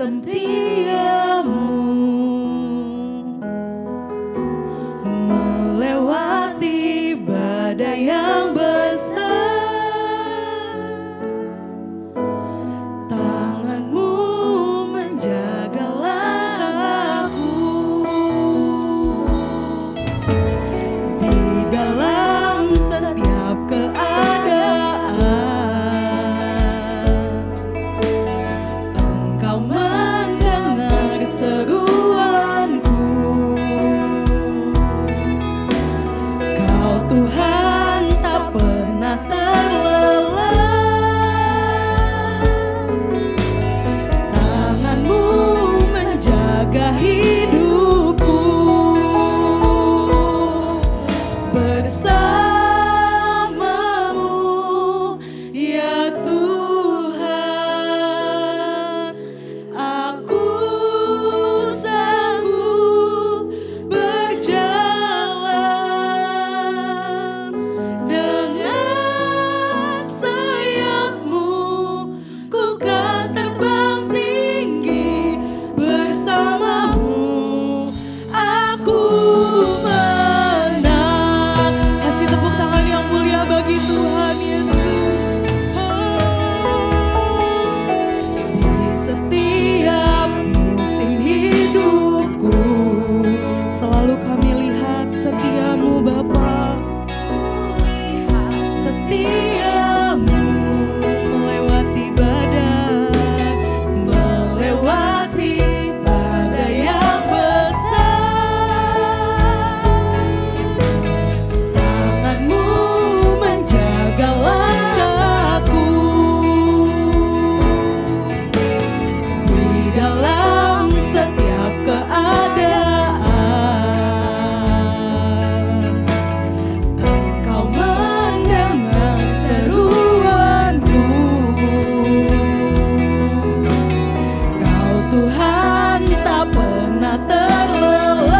setiamu melewati badai yang besar. Tanganmu menjaga langkahku di dalam setiap keadaan. Engkau mendengar seruanku. Kau Tuhan tak pernah terlelah. Tanganmu menjaga hidupku. Bersamamu ya Tuhan, aku sanggup berjalan. Dengan sayapmu ku kan terbang tinggi. Bersamamu aku menang. Kasih tepuk tangan yang mulia bagi Tuhan Yesus. Di setiap musim hidupku selalu kami lihat setiamu Bapa. Setiamu melewati badai, melewati badai yang besar. Tanganmu menjaga langkahku di dalam setiap keadaan. Engkau mendengar seruanku. Kau Tuhan tak pernah terlelah.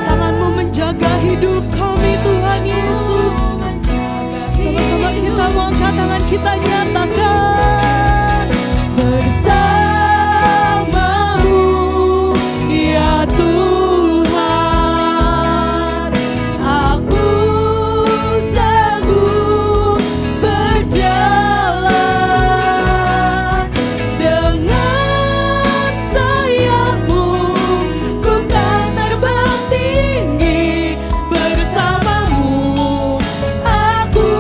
Tanganmu menjaga hidup kami Tuhan Yesus. Sama-sama kita mau angkat tangan kita nyatakan. Bersamamu ya Tuhan, aku sanggup berjalan. Dengan sayapmu ku kan terbang tinggi. Bersamamu aku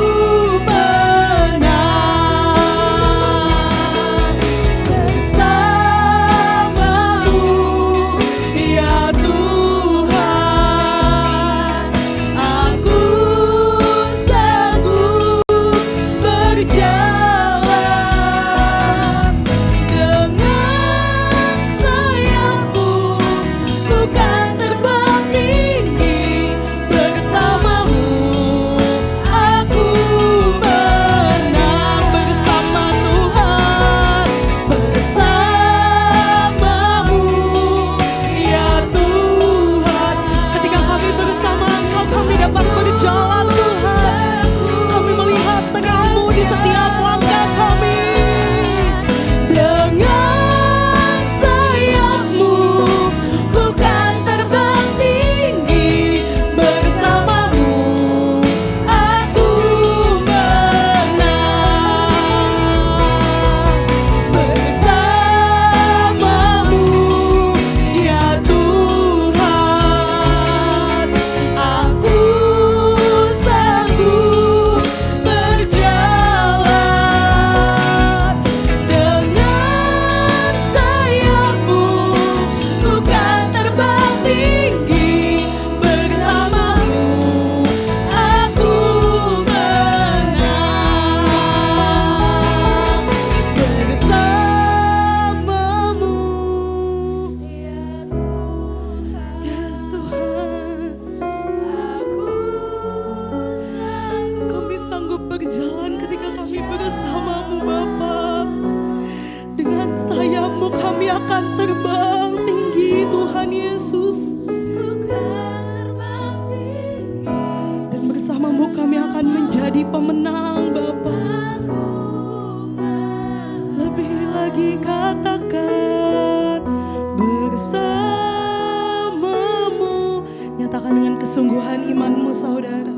menang. Bersamamu ya Tuhan, aku sanggup berjalan. Dengan sayapmu ku kan terbang tinggi. Bersamamu aku menang. Bersama Tuhan, bersamamu ya Tuhan. Ketika kami bersama Engkau, kami dapat berjalan Tuhan. Kami melihat terang-Mu di setiap langkah kami. Dengan sayap-Mu ku kan terbang tinggi. Bersamamu aku menang. Bersamamu ya Tuhan, aku sanggup berjalan. Dengan sayap-Mu ku kan terbang tinggi. Bersamamu aku menang. Bersamamu ya Tuhan, yes Tuhan, aku sanggup. Kami sanggup berjalan ketika kami bersama-Mu Bapa. Dengan sayap-Mu kami akan terbang tinggi Tuhan Yesus. Dan bersama-Mu kami akan menjadi pemenang Bapa. Lebih lagi lagi katakan bersamamu. Nyatakan dengan kesungguhan imanmu saudara.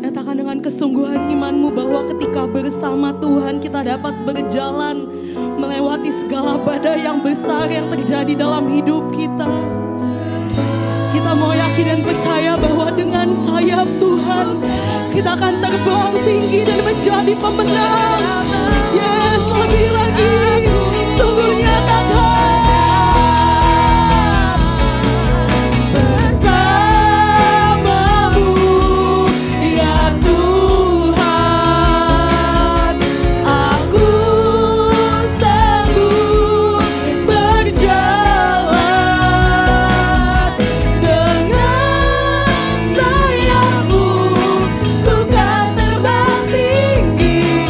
Nyatakan dengan kesungguhan imanmu bahwa ketika bersama Tuhan kita dapat berjalan melewati segala badai yang besar yang terjadi dalam hidup kita. Kita mau yakin dan percaya bahwa dengan sayap Tuhan kita akan terbang tinggi dan menjadi pemenang. Yes, lebih lagi, sungguh nyatakan bersamamu ya Tuhan, aku sanggup berjalan dengan sayapmu, bukan terbang tinggi.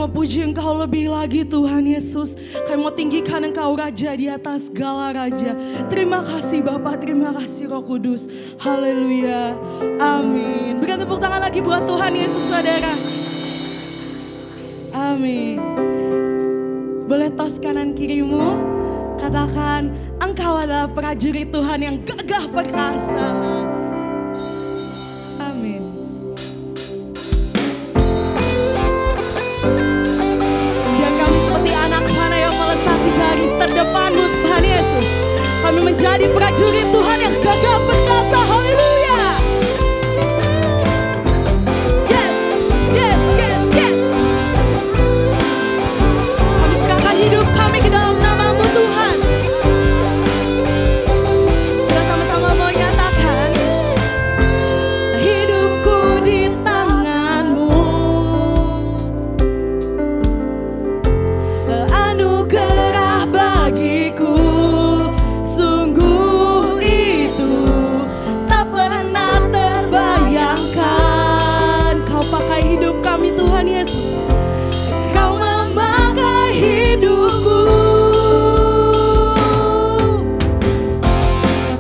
mau puji Engkau lebih lagi Tuhan Yesus. Kami mau tinggikan Engkau Raja di atas segala Raja. Terima kasih Bapa, terima kasih Roh Kudus. Haleluya, amin. Berikan tepuk tangan lagi buat Tuhan Yesus saudara. Amin. Boleh tos kanan kirimu, katakan Engkau adalah prajurit Tuhan yang gagah perkasa. Amin. Biar kami seperti anak panah yang melesat di garis terdepan Tuhan Yesus. Kami menjadi prajurit Tuhan yang gagah perkasa. Haleluya. Yes, yes, yes, yes. Kami serahkan hidup kami ke dalam nama-Mu Tuhan. Kita sama-sama mau nyatakan hidupku di tangan-Mu. Anugerah bagiku sungguh itu tak pernah terbayangkan. Kau pakai hidup kami Tuhan Yesus. Kau memakai hidupku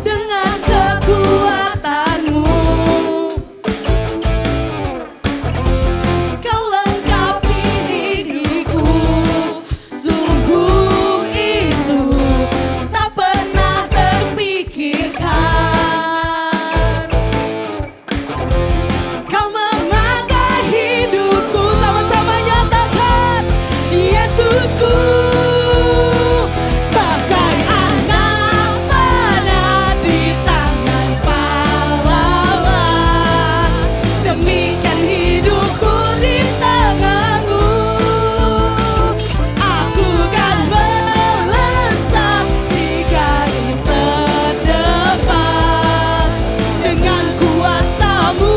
dengan kekuatan-Mu. Kau lengkapi diriku, sungguh itu tak pernah terpikirkan. Kau memakai hidupku, sama-sama nyatakan Yesusku. Bagai anak panah di tangan pahlawan, demikian hidupku di tangan-Mu. Aku kan melesat di garis terdepan. Dengan kuasa-Mu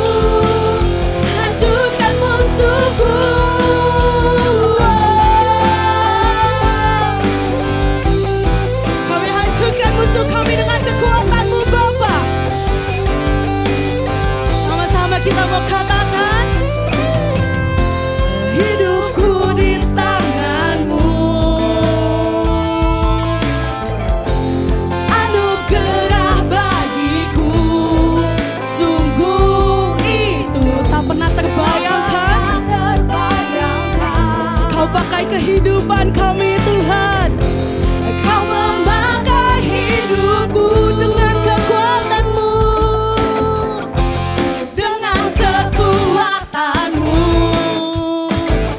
hancurkan musuhku. Kami hancurkan musuh kami dengan kekuatan-Mu Bapa. Sama-sama kita mau katakan hidupku di tangan-Mu. Anugerah bagiku sungguh itu tak pernah terbayangkan. Kau pakai kehidupan kami Tuhan. Kau memakai hidupku dengan kekuatan-Mu, dengan kekuatan-Mu.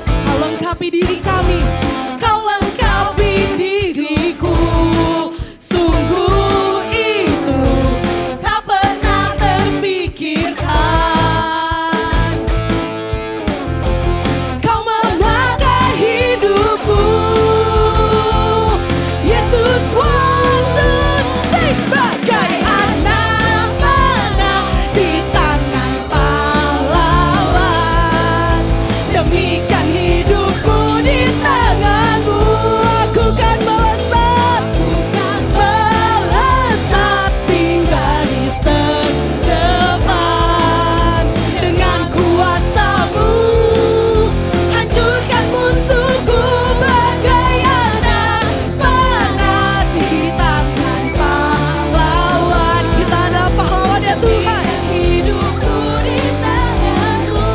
Kau lengkapi diri kami, Kau lengkapi diriku. Sungguh itu tak pernah terpikirkan. Kau memakai hidupku. Yesus, one, two, three. Bagai anak panah di tangan pahlawan, demikian hidupku di tangan-Mu. Aku kan melesat di garis terdepan. Dengan kuasa-Mu hancurkan musuhku. Bagai anak panah di tangan pahlawan. Kita adalah pahlawan ya Tuhan. Hidupku di tangan-Mu.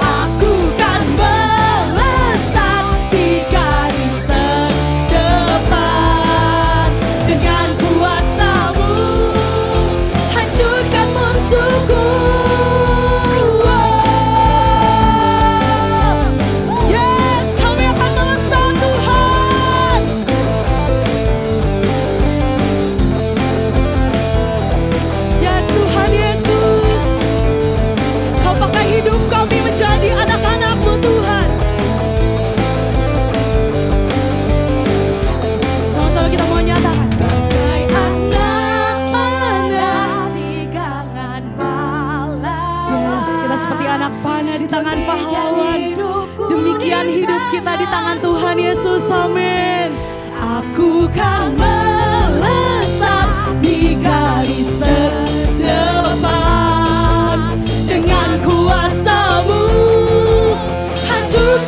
Aku kan melesat di garis terdepan. Dengan kuasa-Mu hancurkan musuhku. Yes, kami akan melesat Tuhan. Yes Tuhan Yesus, Kau pakai hidup kami menjadi anak-anak-Mu Tuhan. Sama-sama kita mau nyatakan bagai anak panah di tangan pahlawan. Yes, kita seperti anak panah di tangan pahlawan. Demikian hidup kita di tangan Tuhan Yesus. Amin. Aku kan melesat di garis terdepan. Dengan kuasa-Mu hancurkan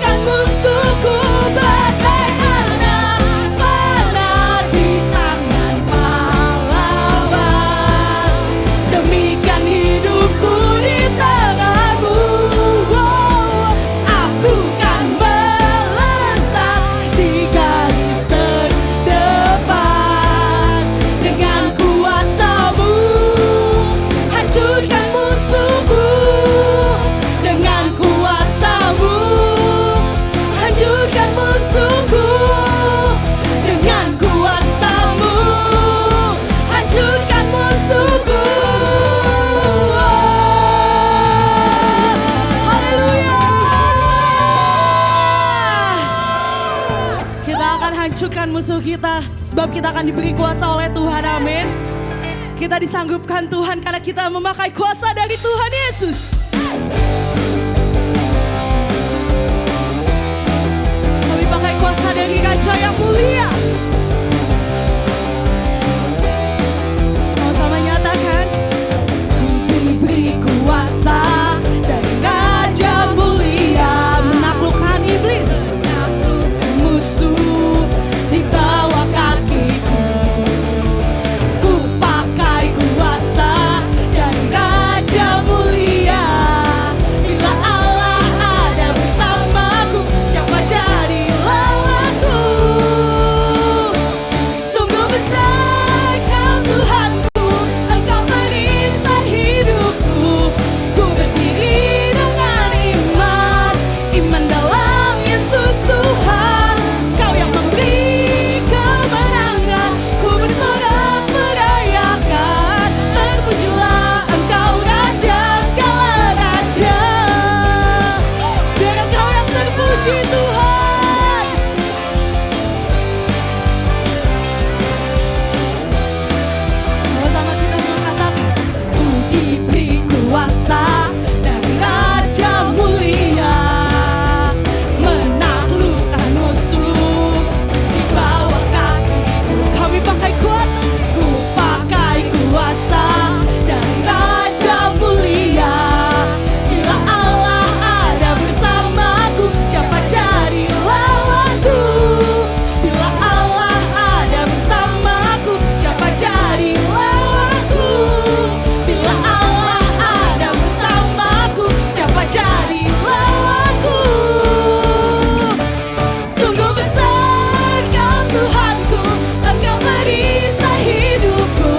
kita, sebab kita akan diberi kuasa oleh Tuhan, amin. Kita disanggupkan Tuhan karena kita memakai kuasa dari Tuhan Yesus. Kami pakai kuasa dari Raja yang mulia. Sama-sama nyatakan, diberi kuasa dari Raja mulia, menaklukkan iblis, menaklukkan musuh di bawah kakiku. Ku pakai kuasa dari Raja mulia. Bila Allah ada bersamaku, siapa jadi lawanku? Sungguh besar Kau Tuhanku, Engkau merisai hidupku. Ku berdiri dengan iman, iman dalam Yesus Tuhan. Kau yang memberi kemenangan, ku bersorak merayakan. Terpujilah Engkau Raja segala raja. Biar Engkau yang terpuji Tuhan. Sama-sama kita mengatakan, ku diberi kuasa dari Raja mulia, menaklukkan musuh di bawah kakiku. Kami pakai kuasa, ku pakai kuasa dari Raja mulia. Bila Allah ada bersamaku, siapa jadi lawanku? Bila Allah ada bersamaku, siapa jadi lawanku? Bila Allah ada bersamaku, siapa jadi lawanku? Sungguh besar Kau Tuhanku, Engkau merisai hidupku.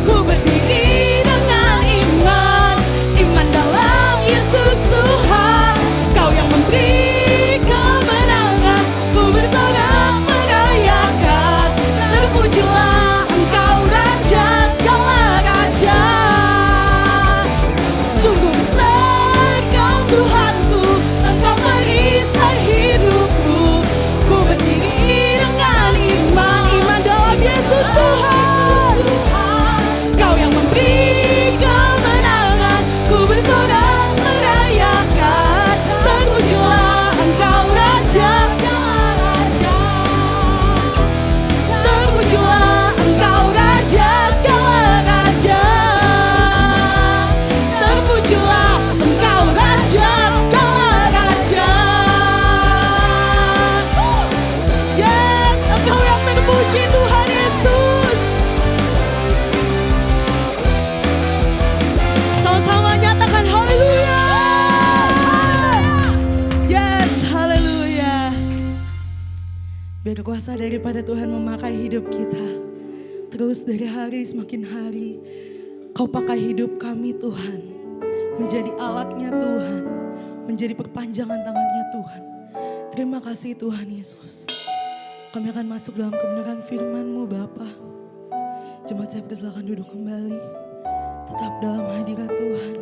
Ku berdiri dengan iman, iman dalam Yesus Tuhan. Kau yang memberi kemenangan, ku bersorak merayakan. Terpujilah Engkau Raja segala raja. Sungguh besar Kau Tuhanku, Engkau merisai hidupku. Ku berdiri dengan iman, iman dalam Yesus Tuhan. Kau yang memberi kemenangan, ku bersorak merayakan. Terpujilah Engkau Raja segala raja. Terpujilah Engkau Raja segala raja. Terpujilah Engkau Raja segala raja. Yes, Engkau yang terpuji Tuhan Yesus. Sama-sama nyatakan haleluya. Yes, haleluya. Biar kuasa daripada Tuhan memakai hidup kita. Terus dari hari semakin hari, Kau pakai hidup kami Tuhan. Menjadi alatnya Tuhan. Menjadi perpanjangan tangannya Tuhan. Terima kasih Tuhan Yesus. Kami akan masuk dalam kebenaran firman-Mu Bapa. Jemaat saya persilakan duduk kembali. Tetap dalam hadirat Tuhan.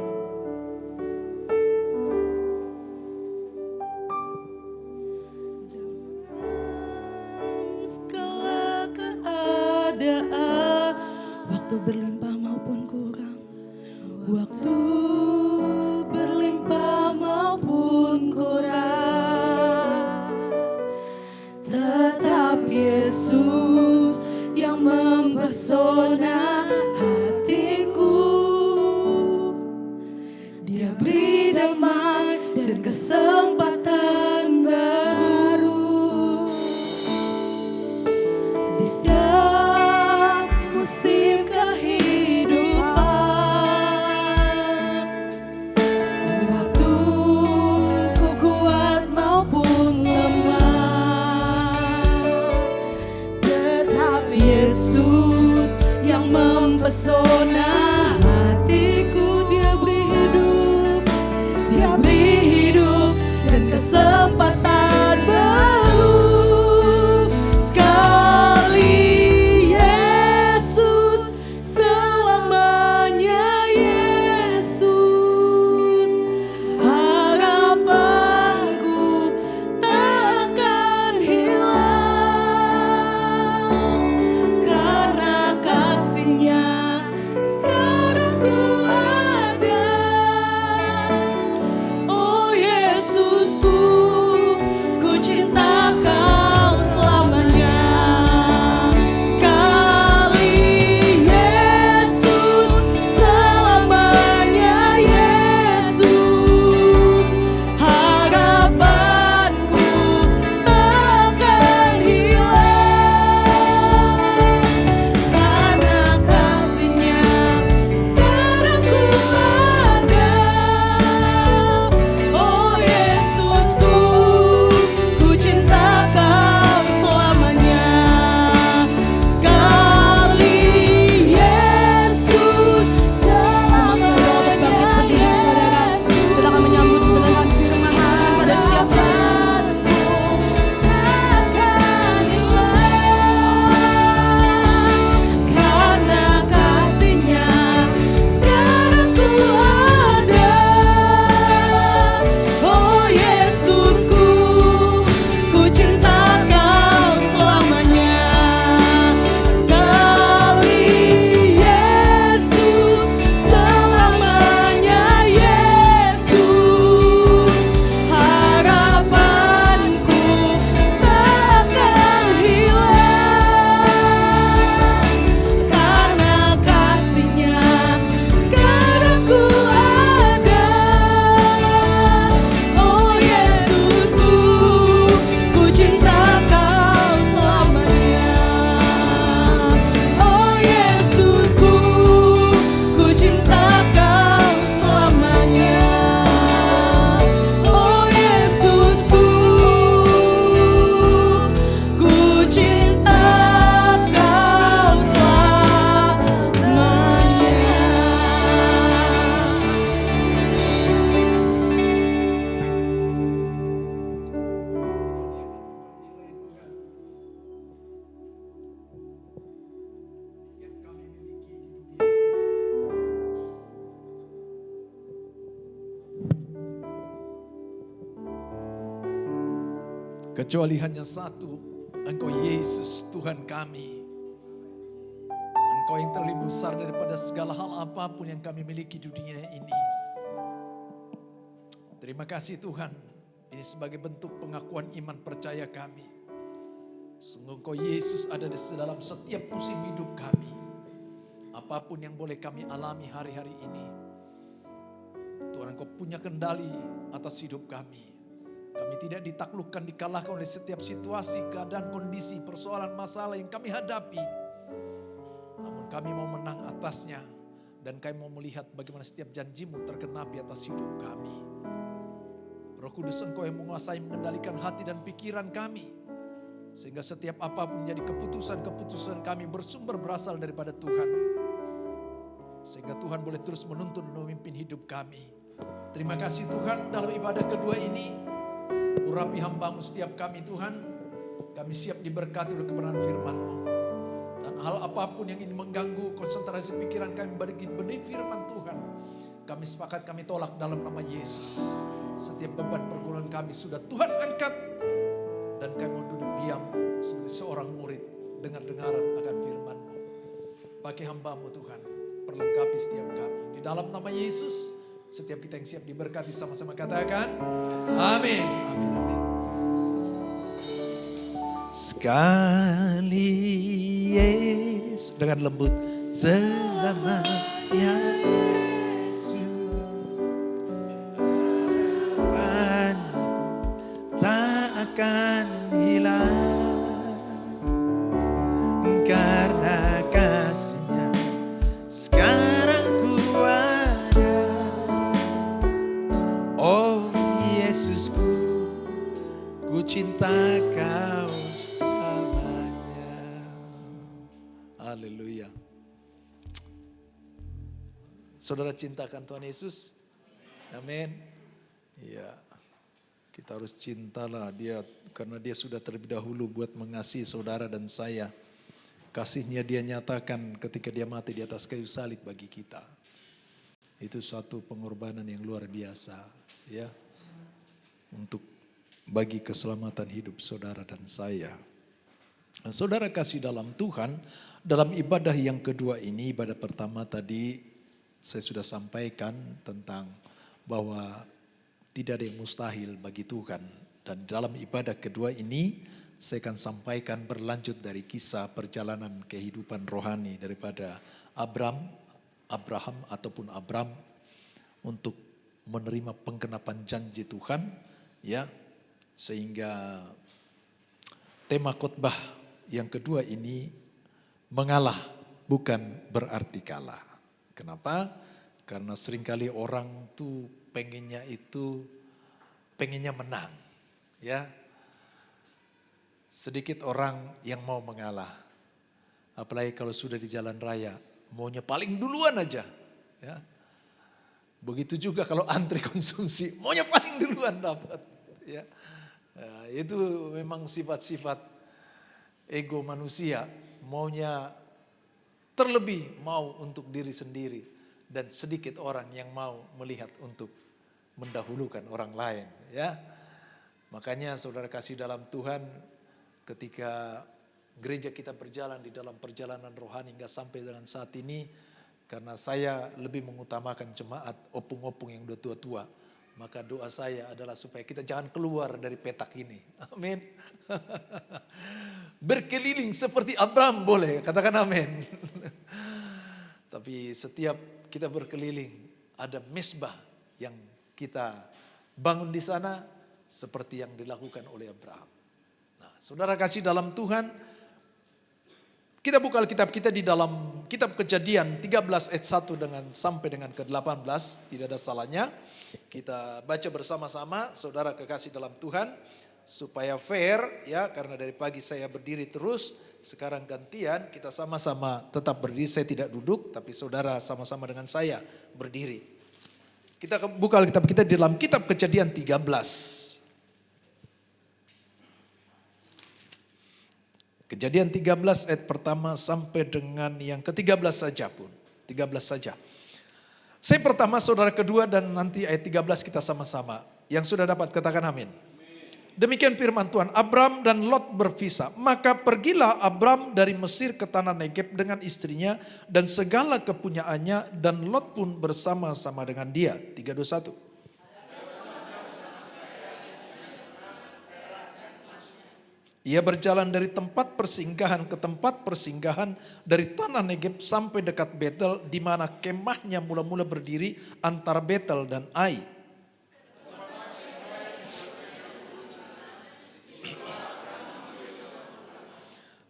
Dalam segala keadaan, waktu berlimpah maupun kurang, waktu berlimpah maupun kurang, tetap Yesus yang mempesona hatiku. Dia beri damai dan kesempatan baru di setiap musim kehidupan. Waktu ku kuat maupun lemah, tetap Yesus yang mempesona hatiku. Dia beri hidup, Dia beri hidup dan kesempatan baru. Sekali Yesus, selamanya Yesus. Harapanku tak akan hilang. Kecuali hanya satu, Engkau Yesus Tuhan kami. Engkau yang terlebih besar daripada segala hal apapun yang kami miliki di dunia ini. Terima kasih Tuhan, ini sebagai bentuk pengakuan iman percaya kami. Sungguh Engkau Yesus ada di dalam setiap musim hidup kami. Apapun yang boleh kami alami hari-hari ini, Tuhan Engkau punya kendali atas hidup kami. Kami tidak ditaklukkan, dikalahkan oleh setiap situasi, keadaan, kondisi, persoalan, masalah yang kami hadapi. Namun kami mau menang atasnya. Dan kami mau melihat bagaimana setiap janjimu tergenapi atas hidup kami. Roh Kudus Engkau yang menguasai mengendalikan hati dan pikiran kami. Sehingga setiap apapun menjadi keputusan-keputusan kami bersumber berasal daripada Tuhan. Sehingga Tuhan boleh terus menuntun dan memimpin hidup kami. Terima kasih Tuhan, dalam ibadah kedua ini urapi hamba-Mu setiap kami Tuhan. Kami siap diberkati oleh kebenaran firman-Mu. Dan hal apapun yang ini mengganggu konsentrasi pikiran kami bagi benih firman Tuhan, kami sepakat, kami tolak dalam nama Yesus. Setiap beban pergumulan kami sudah Tuhan angkat. Dan kami mau duduk diam seperti seorang murid, dengar-dengaran akan firman-Mu. Pakai hamba-Mu Tuhan, perlengkapi setiap kami. Di dalam nama Yesus, setiap kita yang siap diberkati sama-sama katakan, amin, amin, amin. Sekali Yesus dengan lembut, selamanya Yesus, harapanku tak akan hilang karena kasih-Nya sekarang ku ada. Oh Yesusku, ku cinta Kau selamanya. Haleluya. Saudara cintakan Tuhan Yesus? Amin. Ya, kita harus cintalah Dia karena Dia sudah terlebih dahulu buat mengasihi saudara dan saya. Kasih-Nya Dia nyatakan ketika Dia mati di atas kayu salib bagi kita. Itu suatu pengorbanan yang luar biasa, ya, untuk bagi keselamatan hidup saudara dan saya. Nah, saudara kasih dalam Tuhan, dalam ibadah yang kedua ini, ibadah pertama tadi saya sudah sampaikan tentang bahwa tidak ada yang mustahil bagi Tuhan. Dan dalam ibadah kedua ini saya akan sampaikan berlanjut dari kisah perjalanan kehidupan rohani daripada Abraham ataupun Abram untuk menerima penggenapan janji Tuhan, ya, sehingga tema khotbah yang kedua ini mengalah bukan berarti kalah. Kenapa? Karena seringkali orang tuh pengennya menang, ya. Sedikit orang yang mau mengalah. Apalagi kalau sudah di jalan raya, maunya paling duluan aja, ya. Begitu juga kalau antri konsumsi, maunya paling duluan dapat, ya. Nah, itu memang sifat-sifat ego manusia, maunya terlebih mau untuk diri sendiri dan sedikit orang yang mau melihat untuk mendahulukan orang lain, ya. Makanya saudara kasih dalam Tuhan, ketika gereja kita berjalan di dalam perjalanan rohani hingga sampai dengan saat ini, karena saya lebih mengutamakan jemaat opung-opung yang udah tua-tua, maka doa saya adalah supaya kita jangan keluar dari petak ini. Amin. Berkeliling seperti Abraham boleh, katakan amin. Tapi setiap kita berkeliling ada mezbah yang kita bangun di sana seperti yang dilakukan oleh Abraham. Nah, saudara kasih dalam Tuhan, kita buka Alkitab kita di dalam kitab Kejadian 13 ayat 1 sampai dengan ke-18, tidak ada salahnya. Kita baca bersama-sama, saudara kekasih dalam Tuhan, supaya fair, ya, karena dari pagi saya berdiri terus, sekarang gantian kita sama-sama tetap berdiri, saya tidak duduk, tapi saudara sama-sama dengan saya berdiri. Kita buka Alkitab kita di dalam kitab Kejadian 13. Kejadian 13 ayat pertama sampai dengan yang ke-13 saja pun. 13 saja. Saya pertama, saudara kedua, dan nanti ayat 13 kita sama-sama. Yang sudah dapat katakan amin. Demikian firman Tuhan, Abram dan Lot berpisah. Maka pergilah Abram dari Mesir ke tanah Negeb dengan istrinya dan segala kepunyaannya, dan Lot pun bersama-sama dengan dia. 321. Ia berjalan dari tempat persinggahan ke tempat persinggahan, dari tanah Negeb sampai dekat Betel, di mana kemahnya mula-mula berdiri antara Betel dan Ai.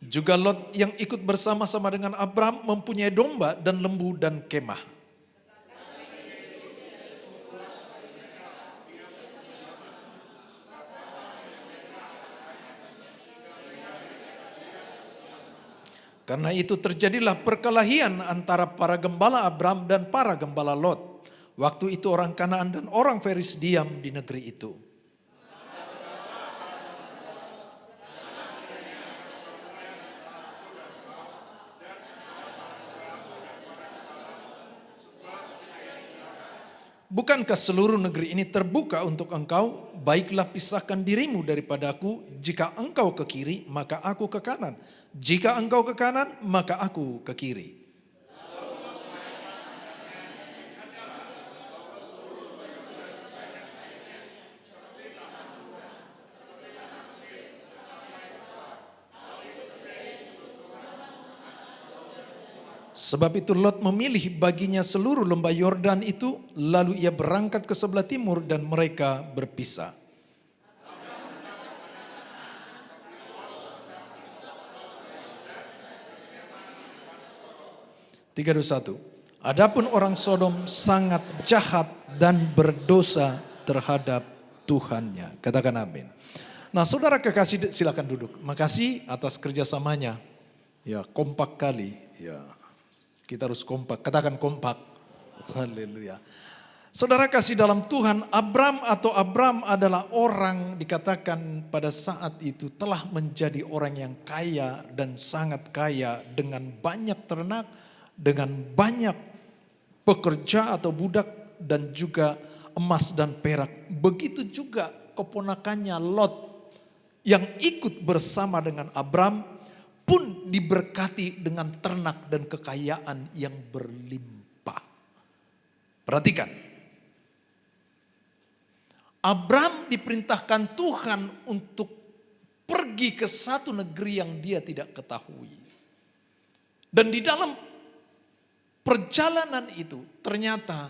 Juga Lot yang ikut bersama-sama dengan Abram mempunyai domba dan lembu dan kemah. Karena itu terjadilah perkelahian antara para gembala Abram dan para gembala Lot. Waktu itu orang Kanaan dan orang Feris diam di negeri itu. Bukankah seluruh negeri ini terbuka untuk engkau? Baiklah pisahkan dirimu daripadaku. Jika engkau ke kiri, maka aku ke kanan. Jika engkau ke kanan, maka aku ke kiri. Sebab itu Lot memilih baginya seluruh lembah Yordan itu, lalu ia berangkat ke sebelah timur dan mereka berpisah. Tiga satu. Adapun orang Sodom sangat jahat dan berdosa terhadap Tuhannya. Katakan amin. Nah, saudara kekasih, silakan duduk. Makasih atas kerjasamanya. Ya, kompak kali. Ya, kita harus kompak. Katakan kompak. Haleluya. Saudara kasih dalam Tuhan, Abram adalah orang dikatakan pada saat itu telah menjadi orang yang kaya dan sangat kaya dengan banyak ternak, dengan banyak pekerja atau budak dan juga emas dan perak. Begitu juga keponakannya Lot yang ikut bersama dengan Abram pun diberkati dengan ternak dan kekayaan yang berlimpah. Perhatikan. Abram diperintahkan Tuhan untuk pergi ke satu negeri yang dia tidak ketahui. Dan di dalam perjalanan itu ternyata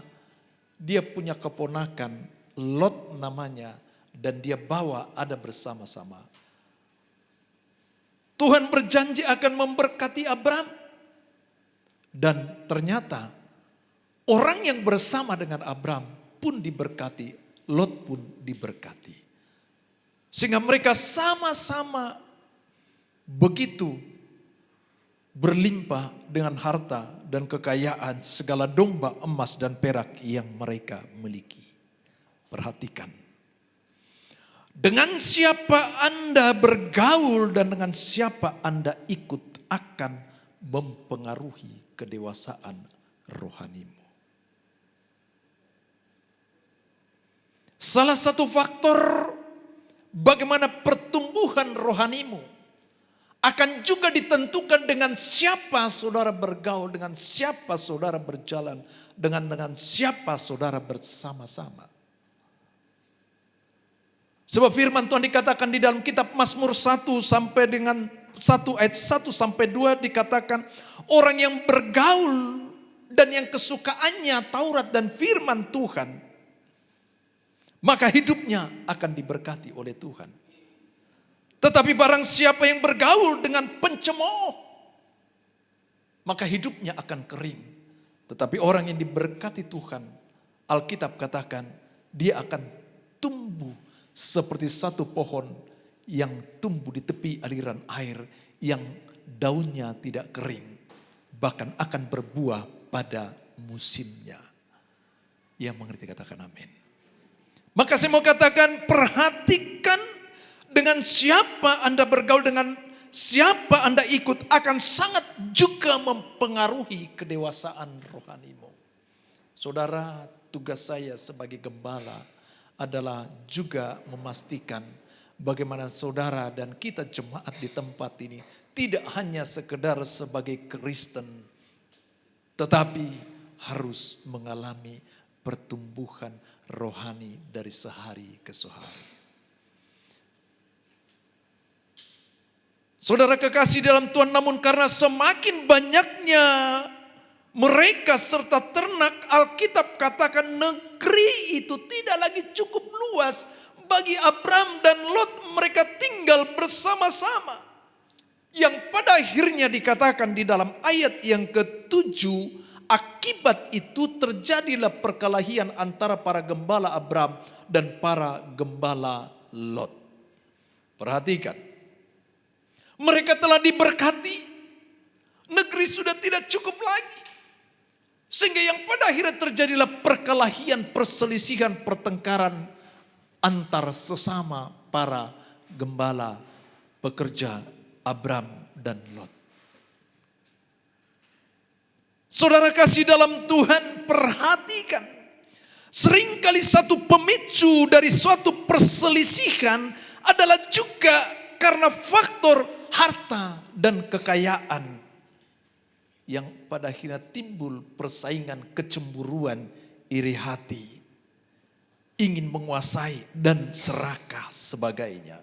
dia punya keponakan, Lot namanya, dan dia bawa ada bersama-sama. Tuhan berjanji akan memberkati Abram. Dan ternyata orang yang bersama dengan Abram pun diberkati, Lot pun diberkati. Sehingga mereka sama-sama begitu berlimpah dengan harta dan kekayaan, segala domba, emas dan perak yang mereka miliki. Perhatikan. Dengan siapa Anda bergaul dan dengan siapa Anda ikut akan mempengaruhi kedewasaan rohanimu. Salah satu faktor bagaimana pertumbuhan rohanimu akan juga ditentukan dengan siapa saudara bergaul, dengan siapa saudara berjalan, dengan siapa saudara bersama-sama. Sebab firman Tuhan dikatakan di dalam kitab Mazmur 1 sampai dengan 1 ayat 1 sampai 2 dikatakan orang yang bergaul dan yang kesukaannya Taurat dan firman Tuhan, maka hidupnya akan diberkati oleh Tuhan. Tetapi barang siapa yang bergaul dengan pencemooh, maka hidupnya akan kering. Tetapi orang yang diberkati Tuhan, Alkitab katakan dia akan tumbuh seperti satu pohon yang tumbuh di tepi aliran air, yang daunnya tidak kering, bahkan akan berbuah pada musimnya. Yang mengerti katakan amin. Maka saya mau katakan, perhatikan dengan siapa Anda bergaul, dengan siapa Anda ikut akan sangat juga mempengaruhi kedewasaan rohanimu. Saudara, tugas saya sebagai gembala adalah juga memastikan bagaimana saudara dan kita jemaat di tempat ini tidak hanya sekedar sebagai Kristen, tetapi harus mengalami pertumbuhan rohani dari sehari ke sehari. Saudara kekasih dalam Tuhan, namun karena semakin banyaknya mereka serta ternak, Alkitab katakan negeri itu tidak lagi cukup luas bagi Abram dan Lot mereka tinggal bersama-sama. Yang pada akhirnya dikatakan di dalam ayat yang ke-7, akibat itu terjadilah perkelahian antara para gembala Abram dan para gembala Lot. Perhatikan, mereka telah diberkati, negeri sudah tidak cukup lagi. Sehingga yang pada akhirnya terjadilah perkelahian, perselisihan, pertengkaran antara sesama para gembala pekerja Abram dan Lot. Saudara kasih dalam Tuhan, perhatikan. Seringkali satu pemicu dari suatu perselisihan adalah juga karena faktor harta dan kekayaan. Yang pada akhirnya timbul persaingan, kecemburuan, iri hati, ingin menguasai dan serakah sebagainya.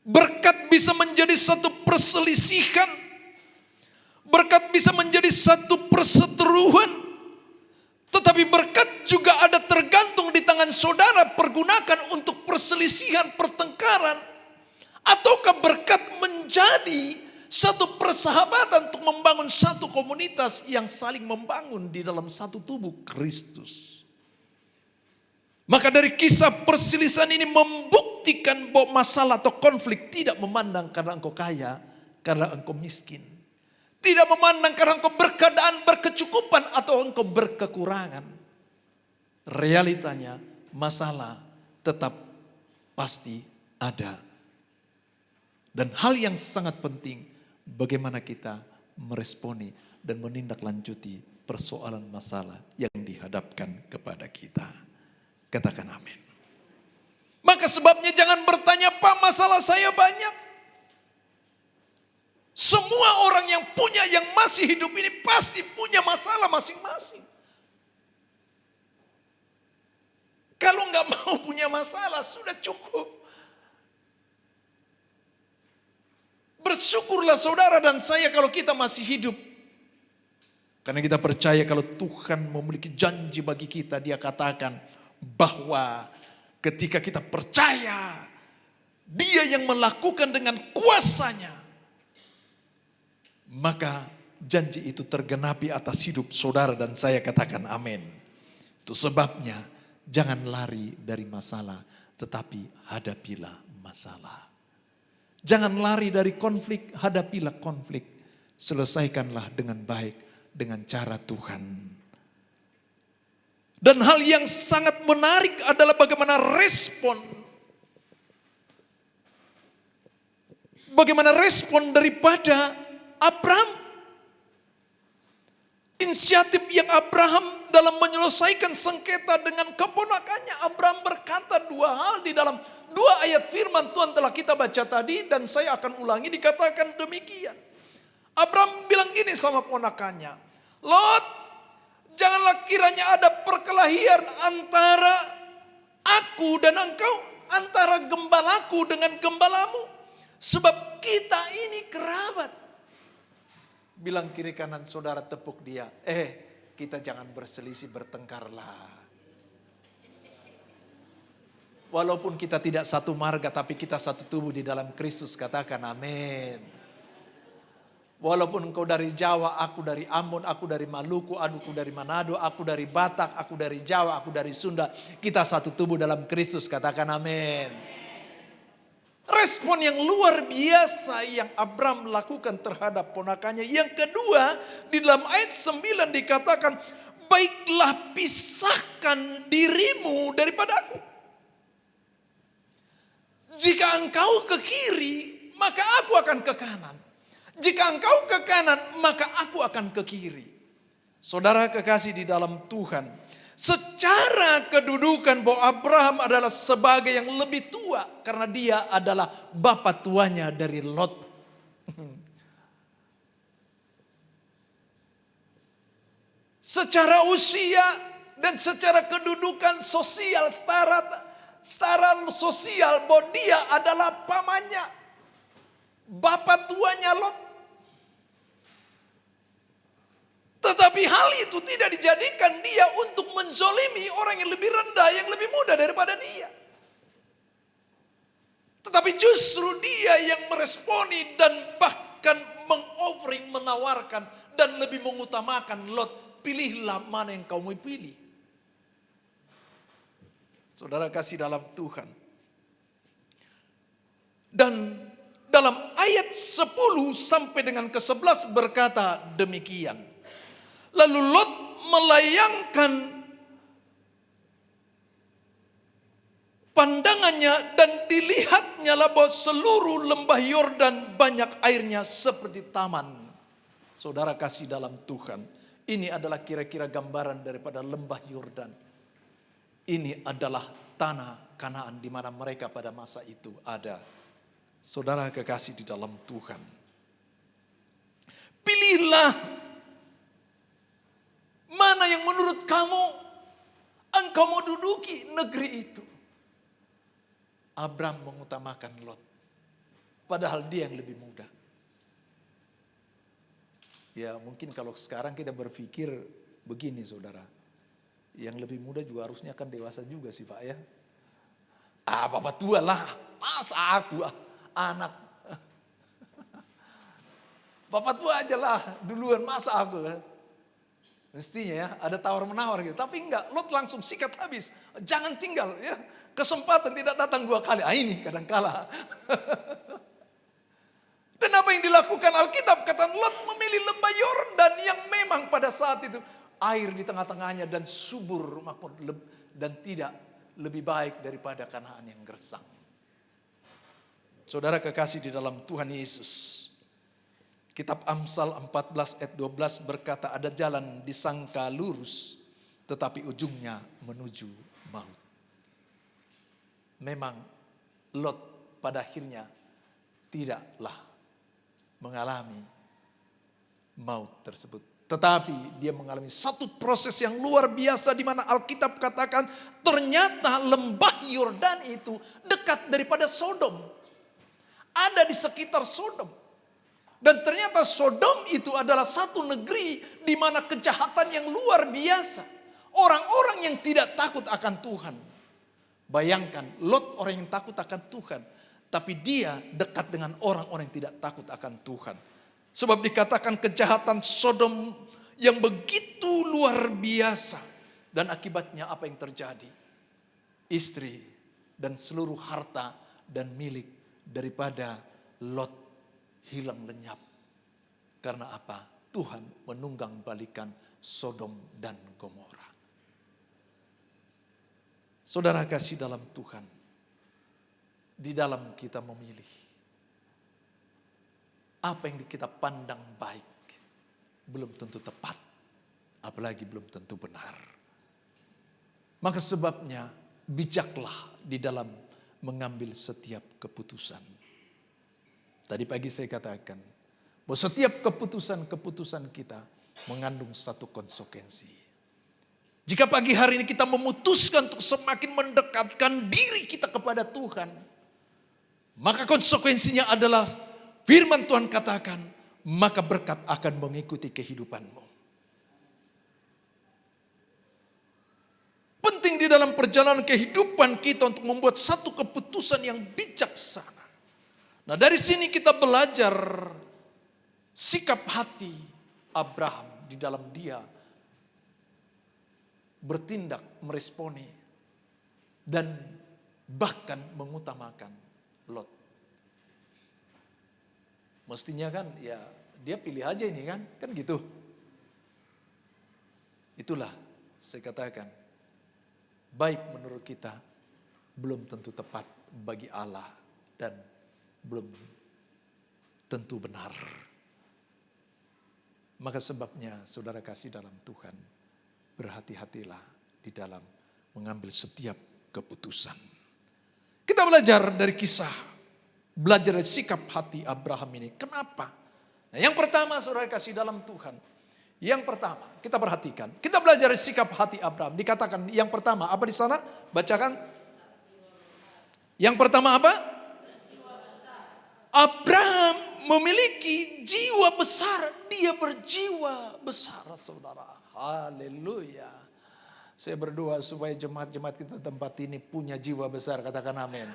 Berkat bisa menjadi satu perselisihan, berkat bisa menjadi satu perseteruan, tetapi berkat juga ada tergantung di tangan saudara pergunakan untuk perselisihan, pertengkaran, ataukah berkat menjadi satu persahabatan untuk membangun satu komunitas yang saling membangun di dalam satu tubuh Kristus. Maka dari kisah perselisihan ini membuktikan bahwa masalah atau konflik tidak memandang karena engkau kaya, karena engkau miskin. Tidak memandang karena engkau berkeadaan berkecukupan atau engkau berkekurangan. Realitanya masalah tetap pasti ada. Dan hal yang sangat penting, bagaimana kita meresponi dan menindaklanjuti persoalan masalah yang dihadapkan kepada kita. Katakan amin. Maka sebabnya jangan bertanya, Pak, masalah saya banyak. Semua orang yang punya, yang masih hidup ini pasti punya masalah masing-masing. Kalau nggak mau punya masalah, sudah cukup. Bersyukurlah saudara dan saya kalau kita masih hidup. Karena kita percaya kalau Tuhan memiliki janji bagi kita, Dia katakan bahwa ketika kita percaya, Dia yang melakukan dengan kuasanya, maka janji itu tergenapi atas hidup saudara dan saya. Katakan amin. Itu sebabnya jangan lari dari masalah, tetapi hadapilah masalah. Jangan lari dari konflik, hadapilah konflik. Selesaikanlah dengan baik, dengan cara Tuhan. Dan hal yang sangat menarik adalah bagaimana respon. Bagaimana respon daripada Abraham. Inisiatif yang Abraham dalam menyelesaikan sengketa dengan keponakannya. Abraham berkata dua hal di dalam dua ayat firman Tuhan telah kita baca tadi, dan saya akan ulangi. Dikatakan demikian. Abraham bilang gini sama ponakannya, Lot, janganlah kiranya ada perkelahian antara aku dan engkau, antara gembalaku dengan gembalamu, sebab kita ini kerabat. Bilang kiri kanan saudara, tepuk dia, kita jangan berselisih, bertengkarlah. Walaupun kita tidak satu marga, tapi kita satu tubuh di dalam Kristus. Katakan amin. Walaupun engkau dari Jawa, aku dari Ambon, aku dari Maluku, aku dari Manado, aku dari Batak, aku dari Jawa, aku dari Sunda. Kita satu tubuh dalam Kristus. Katakan amin. Respon yang luar biasa yang Abraham lakukan terhadap ponakannya. Yang kedua, di dalam ayat 9 dikatakan, baiklah pisahkan dirimu daripada aku. Jika engkau ke kiri, maka aku akan ke kanan. Jika engkau ke kanan, maka aku akan ke kiri. Saudara kekasih di dalam Tuhan, Secara kedudukan bahwa Abraham adalah sebagai yang lebih tua karena dia adalah bapak tuanya dari Lot. Secara usia dan secara kedudukan sosial, setara sosial bahwa dia adalah pamannya, bapak tuanya Lot. Tetapi hal itu tidak dijadikan dia untuk menzolimi orang yang lebih rendah, yang lebih muda daripada dia. Tetapi justru dia yang meresponi dan bahkan mengoffering, menawarkan dan lebih mengutamakan Lot. Pilihlah mana yang kau mau pilih. Saudara kasih dalam Tuhan. Dan dalam ayat 10 sampai dengan ke-11 berkata demikian. Lalu Lot melayangkan pandangannya dan dilihatnya bahwa seluruh lembah Yordan banyak airnya seperti taman. Saudara kasih dalam Tuhan. Ini adalah kira-kira gambaran daripada lembah Yordan. Ini adalah tanah Kanaan di mana mereka pada masa itu ada. Saudara kekasih di dalam Tuhan. Pilihlah mana yang menurut kamu engkau mau duduki negeri itu. Abraham mengutamakan Lot. Padahal dia yang lebih muda. Ya mungkin kalau sekarang kita berpikir begini saudara. Yang lebih muda juga harusnya kan dewasa juga sih Pak ya. Bapak tua lah. Masa aku anak. Bapak tua aja lah duluan masa aku kan. Mestinya ya ada tawar-menawar gitu. Tapi enggak, Lot langsung sikat habis. Jangan tinggal ya. Kesempatan tidak datang 2 kali. Ini kadang kala. Dan apa yang dilakukan Alkitab? Kata Lot memilih lembah Yordan yang memang pada saat itu air di tengah-tengahnya dan subur dan tidak lebih baik daripada Kanaan yang gersang. Saudara kekasih di dalam Tuhan Yesus. Kitab Amsal 14 ayat 12 berkata ada jalan disangka lurus tetapi ujungnya menuju maut. Memang Lot pada akhirnya tidaklah mengalami maut tersebut. Tetapi dia mengalami satu proses yang luar biasa di mana Alkitab katakan ternyata lembah Yordan itu dekat daripada Sodom. Ada di sekitar Sodom. Dan ternyata Sodom itu adalah satu negeri di mana kejahatan yang luar biasa. Orang-orang yang tidak takut akan Tuhan. Bayangkan Lot orang yang takut akan Tuhan. Tapi dia dekat dengan orang-orang yang tidak takut akan Tuhan. Sebab dikatakan kejahatan Sodom yang begitu luar biasa. Dan akibatnya apa yang terjadi? Istri dan seluruh harta dan milik daripada Lot hilang lenyap. Karena apa? Tuhan menunggang balikan Sodom dan Gomora. Saudara kasih dalam Tuhan. Di dalam kita memilih. Apa yang kita pandang baik. Belum tentu tepat. Apalagi belum tentu benar. Maka sebabnya bijaklah di dalam mengambil setiap keputusan. Tadi pagi saya katakan. Bahwa setiap keputusan kita mengandung satu konsekuensi. Jika pagi hari ini kita memutuskan untuk semakin mendekatkan diri kita kepada Tuhan. Maka konsekuensinya adalah firman Tuhan katakan, maka berkat akan mengikuti kehidupanmu. Penting di dalam perjalanan kehidupan kita untuk membuat satu keputusan yang bijaksana. Nah dari sini kita belajar sikap hati Abraham di dalam dia bertindak, meresponi, dan bahkan mengutamakan Lot. Mestinya kan ya dia pilih aja ini kan gitu. Itulah saya katakan baik menurut kita belum tentu tepat bagi Allah dan belum tentu benar. Maka sebabnya saudara kasih dalam Tuhan berhati-hatilah di dalam mengambil setiap keputusan. Kita belajar dari kisah, belajar dari sikap hati Abraham ini. Kenapa? Nah, yang pertama saudara kasih dalam Tuhan. Yang pertama kita perhatikan, kita belajar dari sikap hati Abraham. Dikatakan yang pertama apa di sana? Bacakan. Yang pertama apa? Abraham memiliki jiwa besar. Dia berjiwa besar saudara. Haleluya. Saya berdoa supaya jemaat-jemaat kita tempat ini punya jiwa besar. Katakan amin.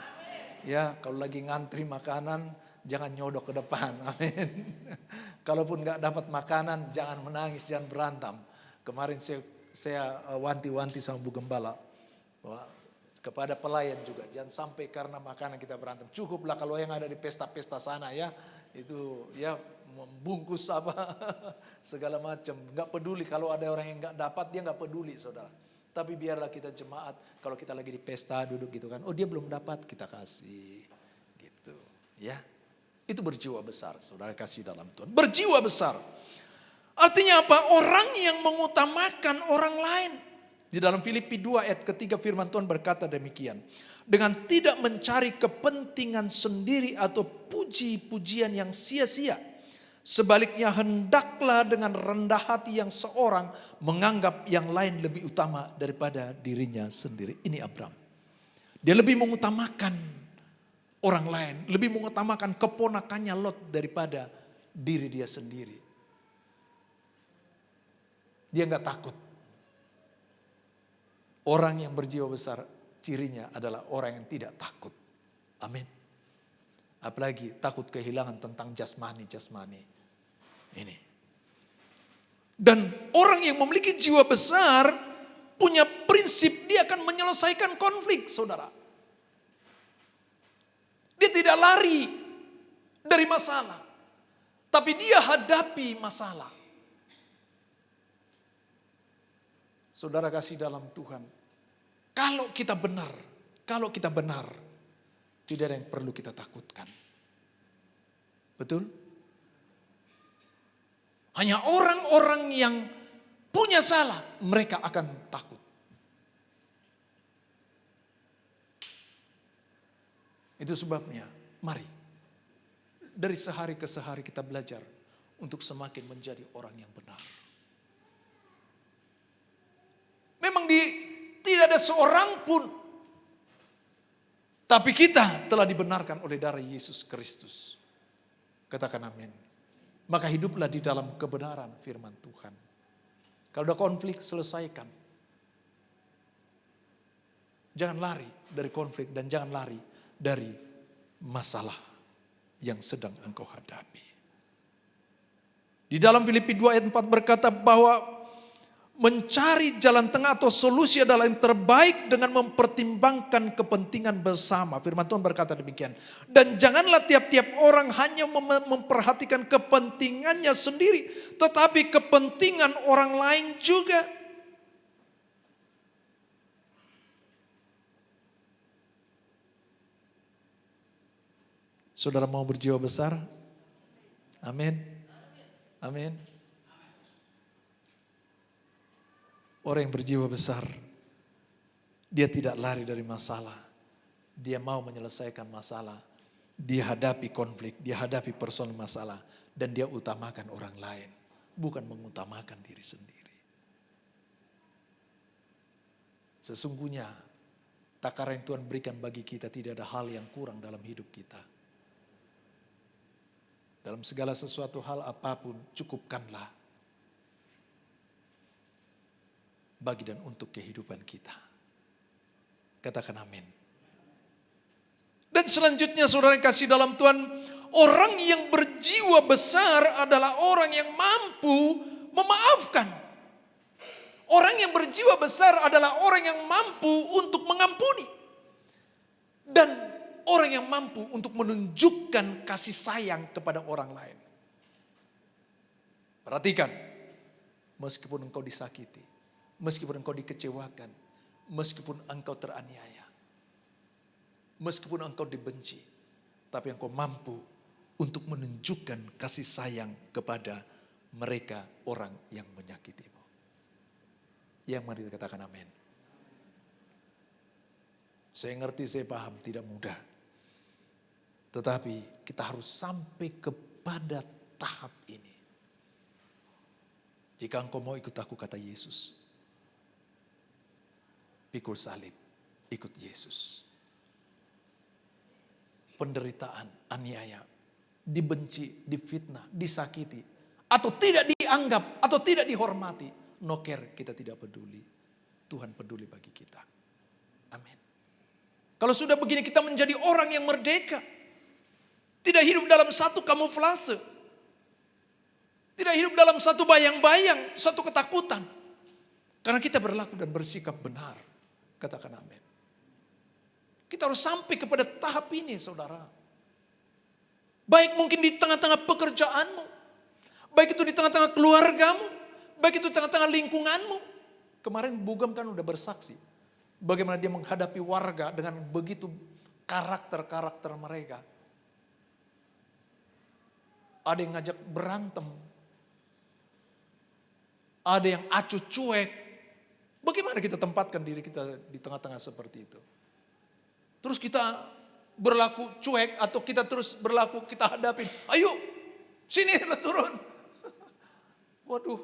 Ya, kalau lagi ngantri makanan jangan nyodok ke depan. Amin. Kalaupun gak dapat makanan jangan menangis, jangan berantem. Kemarin saya wanti-wanti sama Bu Gembala. Kepada pelayan juga, jangan sampai karena makanan kita berantem. Cukuplah kalau yang ada di pesta-pesta sana ya, itu ya membungkus apa segala macam. Nggak peduli kalau ada orang yang nggak dapat, dia nggak peduli saudara. Tapi biarlah kita jemaat, kalau kita lagi di pesta duduk gitu kan, oh dia belum dapat, kita kasih gitu ya. Itu berjiwa besar, saudara kasih dalam Tuhan. Berjiwa besar. Artinya apa? Orang yang mengutamakan orang lain. Di dalam Filipi 2 ayat ketiga firman Tuhan berkata demikian. Dengan tidak mencari kepentingan sendiri atau puji-pujian yang sia-sia. Sebaliknya hendaklah dengan rendah hati yang seorang menganggap yang lain lebih utama daripada dirinya sendiri. Ini Abraham. Dia lebih mengutamakan orang lain. Lebih mengutamakan keponakannya Lot daripada diri dia sendiri. Dia nggak takut. Orang yang berjiwa besar cirinya adalah orang yang tidak takut. Amin. Apalagi takut kehilangan tentang jasmani. Ini. Dan orang yang memiliki jiwa besar punya prinsip dia akan menyelesaikan konflik, saudara. Dia tidak lari dari masalah. Tapi dia hadapi masalah. Saudara kasih dalam Tuhan, kalau kita benar, tidak ada yang perlu kita takutkan. Betul? Hanya orang-orang yang punya salah, mereka akan takut. Itu sebabnya, mari, dari sehari ke sehari kita belajar untuk semakin menjadi orang yang benar. Memang tidak ada seorang pun. Tapi kita telah dibenarkan oleh darah Yesus Kristus. Katakan amin. Maka hiduplah di dalam kebenaran firman Tuhan. Kalau ada konflik, selesaikan. Jangan lari dari konflik dan jangan lari dari masalah yang sedang engkau hadapi. Di dalam Filipi 2 ayat 4 berkata bahwa mencari jalan tengah atau solusi adalah yang terbaik dengan mempertimbangkan kepentingan bersama. Firman Tuhan berkata demikian. Dan janganlah tiap-tiap orang hanya memperhatikan kepentingannya sendiri, tetapi kepentingan orang lain juga. Saudara mau berjiwa besar? Amin. Amin. Orang yang berjiwa besar, dia tidak lari dari masalah. Dia mau menyelesaikan masalah. Dia hadapi konflik, dia hadapi persoalan masalah. Dan dia utamakan orang lain, bukan mengutamakan diri sendiri. Sesungguhnya, takaran yang Tuhan berikan bagi kita tidak ada hal yang kurang dalam hidup kita. Dalam segala sesuatu hal apapun, cukupkanlah bagi dan untuk kehidupan kita. Katakan amin. Dan selanjutnya saudara yang kasih dalam Tuhan, orang yang berjiwa besar adalah orang yang mampu memaafkan. Orang yang berjiwa besar adalah orang yang mampu untuk mengampuni. Dan orang yang mampu untuk menunjukkan kasih sayang kepada orang lain. Perhatikan, meskipun engkau disakiti, meskipun engkau dikecewakan, meskipun engkau teraniaya, meskipun engkau dibenci, tapi engkau mampu untuk menunjukkan kasih sayang kepada mereka orang yang menyakitimu. Yang mari kita katakan amin. Saya ngerti, saya paham, tidak mudah. Tetapi kita harus sampai kepada tahap ini. Jika engkau mau ikut aku, kata Yesus, pikul salib, ikut Yesus. Penderitaan, aniaya, dibenci, difitnah, disakiti, atau tidak dianggap, atau tidak dihormati, no care, kita tidak peduli. Tuhan peduli bagi kita. Amin. Kalau sudah begini, kita menjadi orang yang merdeka. Tidak hidup dalam satu kamuflase. Tidak hidup dalam satu bayang-bayang, satu ketakutan. Karena kita berlaku dan bersikap benar. Katakan amin. Kita harus sampai kepada tahap ini, saudara. Baik mungkin di tengah-tengah pekerjaanmu. Baik itu di tengah-tengah keluargamu. Baik itu di tengah-tengah lingkunganmu. Kemarin Bugam kan udah bersaksi. Bagaimana dia menghadapi warga dengan begitu karakter-karakter mereka. Ada yang ngajak berantem. Ada yang acuh cuek. Bagaimana kita tempatkan diri kita di tengah-tengah seperti itu? Terus kita berlaku cuek atau kita terus berlaku kita hadapin. Ayo sini turun. Waduh,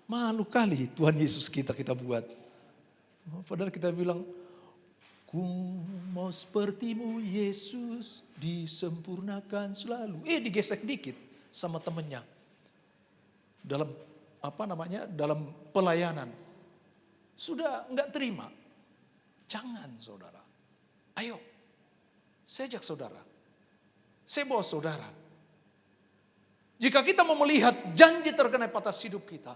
malu kali Tuhan Yesus kita buat. Padahal kita bilang, ku mau sepertimu Yesus, disempurnakan selalu. Digesek dikit sama temennya. Dalam dalam pelayanan. Sudah enggak terima. Jangan, saudara. Ayo, saya ajak saudara. Saya bawa saudara. Jika kita mau melihat janji tergenai atas hidup kita.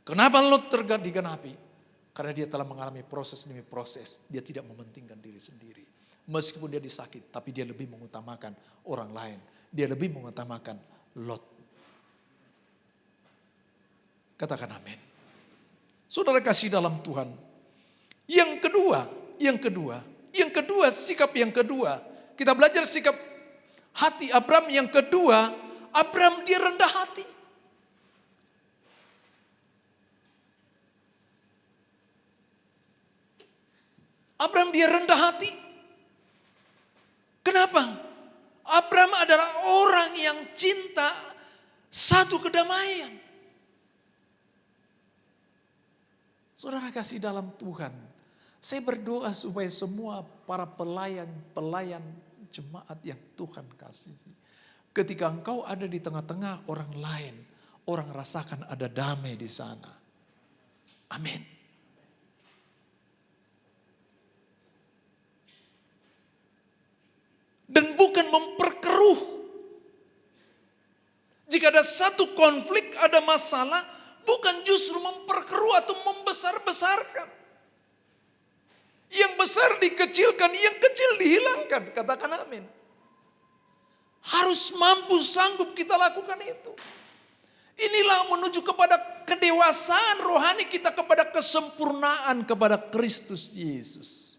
Kenapa Lot digenapi? Karena dia telah mengalami proses demi proses. Dia tidak mementingkan diri sendiri. Meskipun dia disakit, tapi dia lebih mengutamakan orang lain. Dia lebih mengutamakan Lot. Katakan amin. Saudara kasih dalam Tuhan. Yang kedua, sikap yang kedua. Kita belajar sikap hati Abram yang kedua. Abram dia rendah hati. Abram dia rendah hati. Kenapa? Abram adalah orang yang cinta satu kedamaian. Saudara kasih dalam Tuhan, saya berdoa supaya semua para pelayan jemaat yang Tuhan kasihi. Ketika engkau ada di tengah-tengah orang lain, orang rasakan ada damai di sana. Amin. Dan bukan memperkeruh. Jika ada satu konflik, ada masalah, bukan justru memperkeruh atau membesar-besarkan. Yang besar dikecilkan, yang kecil dihilangkan. Katakan amin. Harus mampu sanggup kita lakukan itu. Inilah menuju kepada kedewasaan rohani kita, kepada kesempurnaan kepada Kristus Yesus.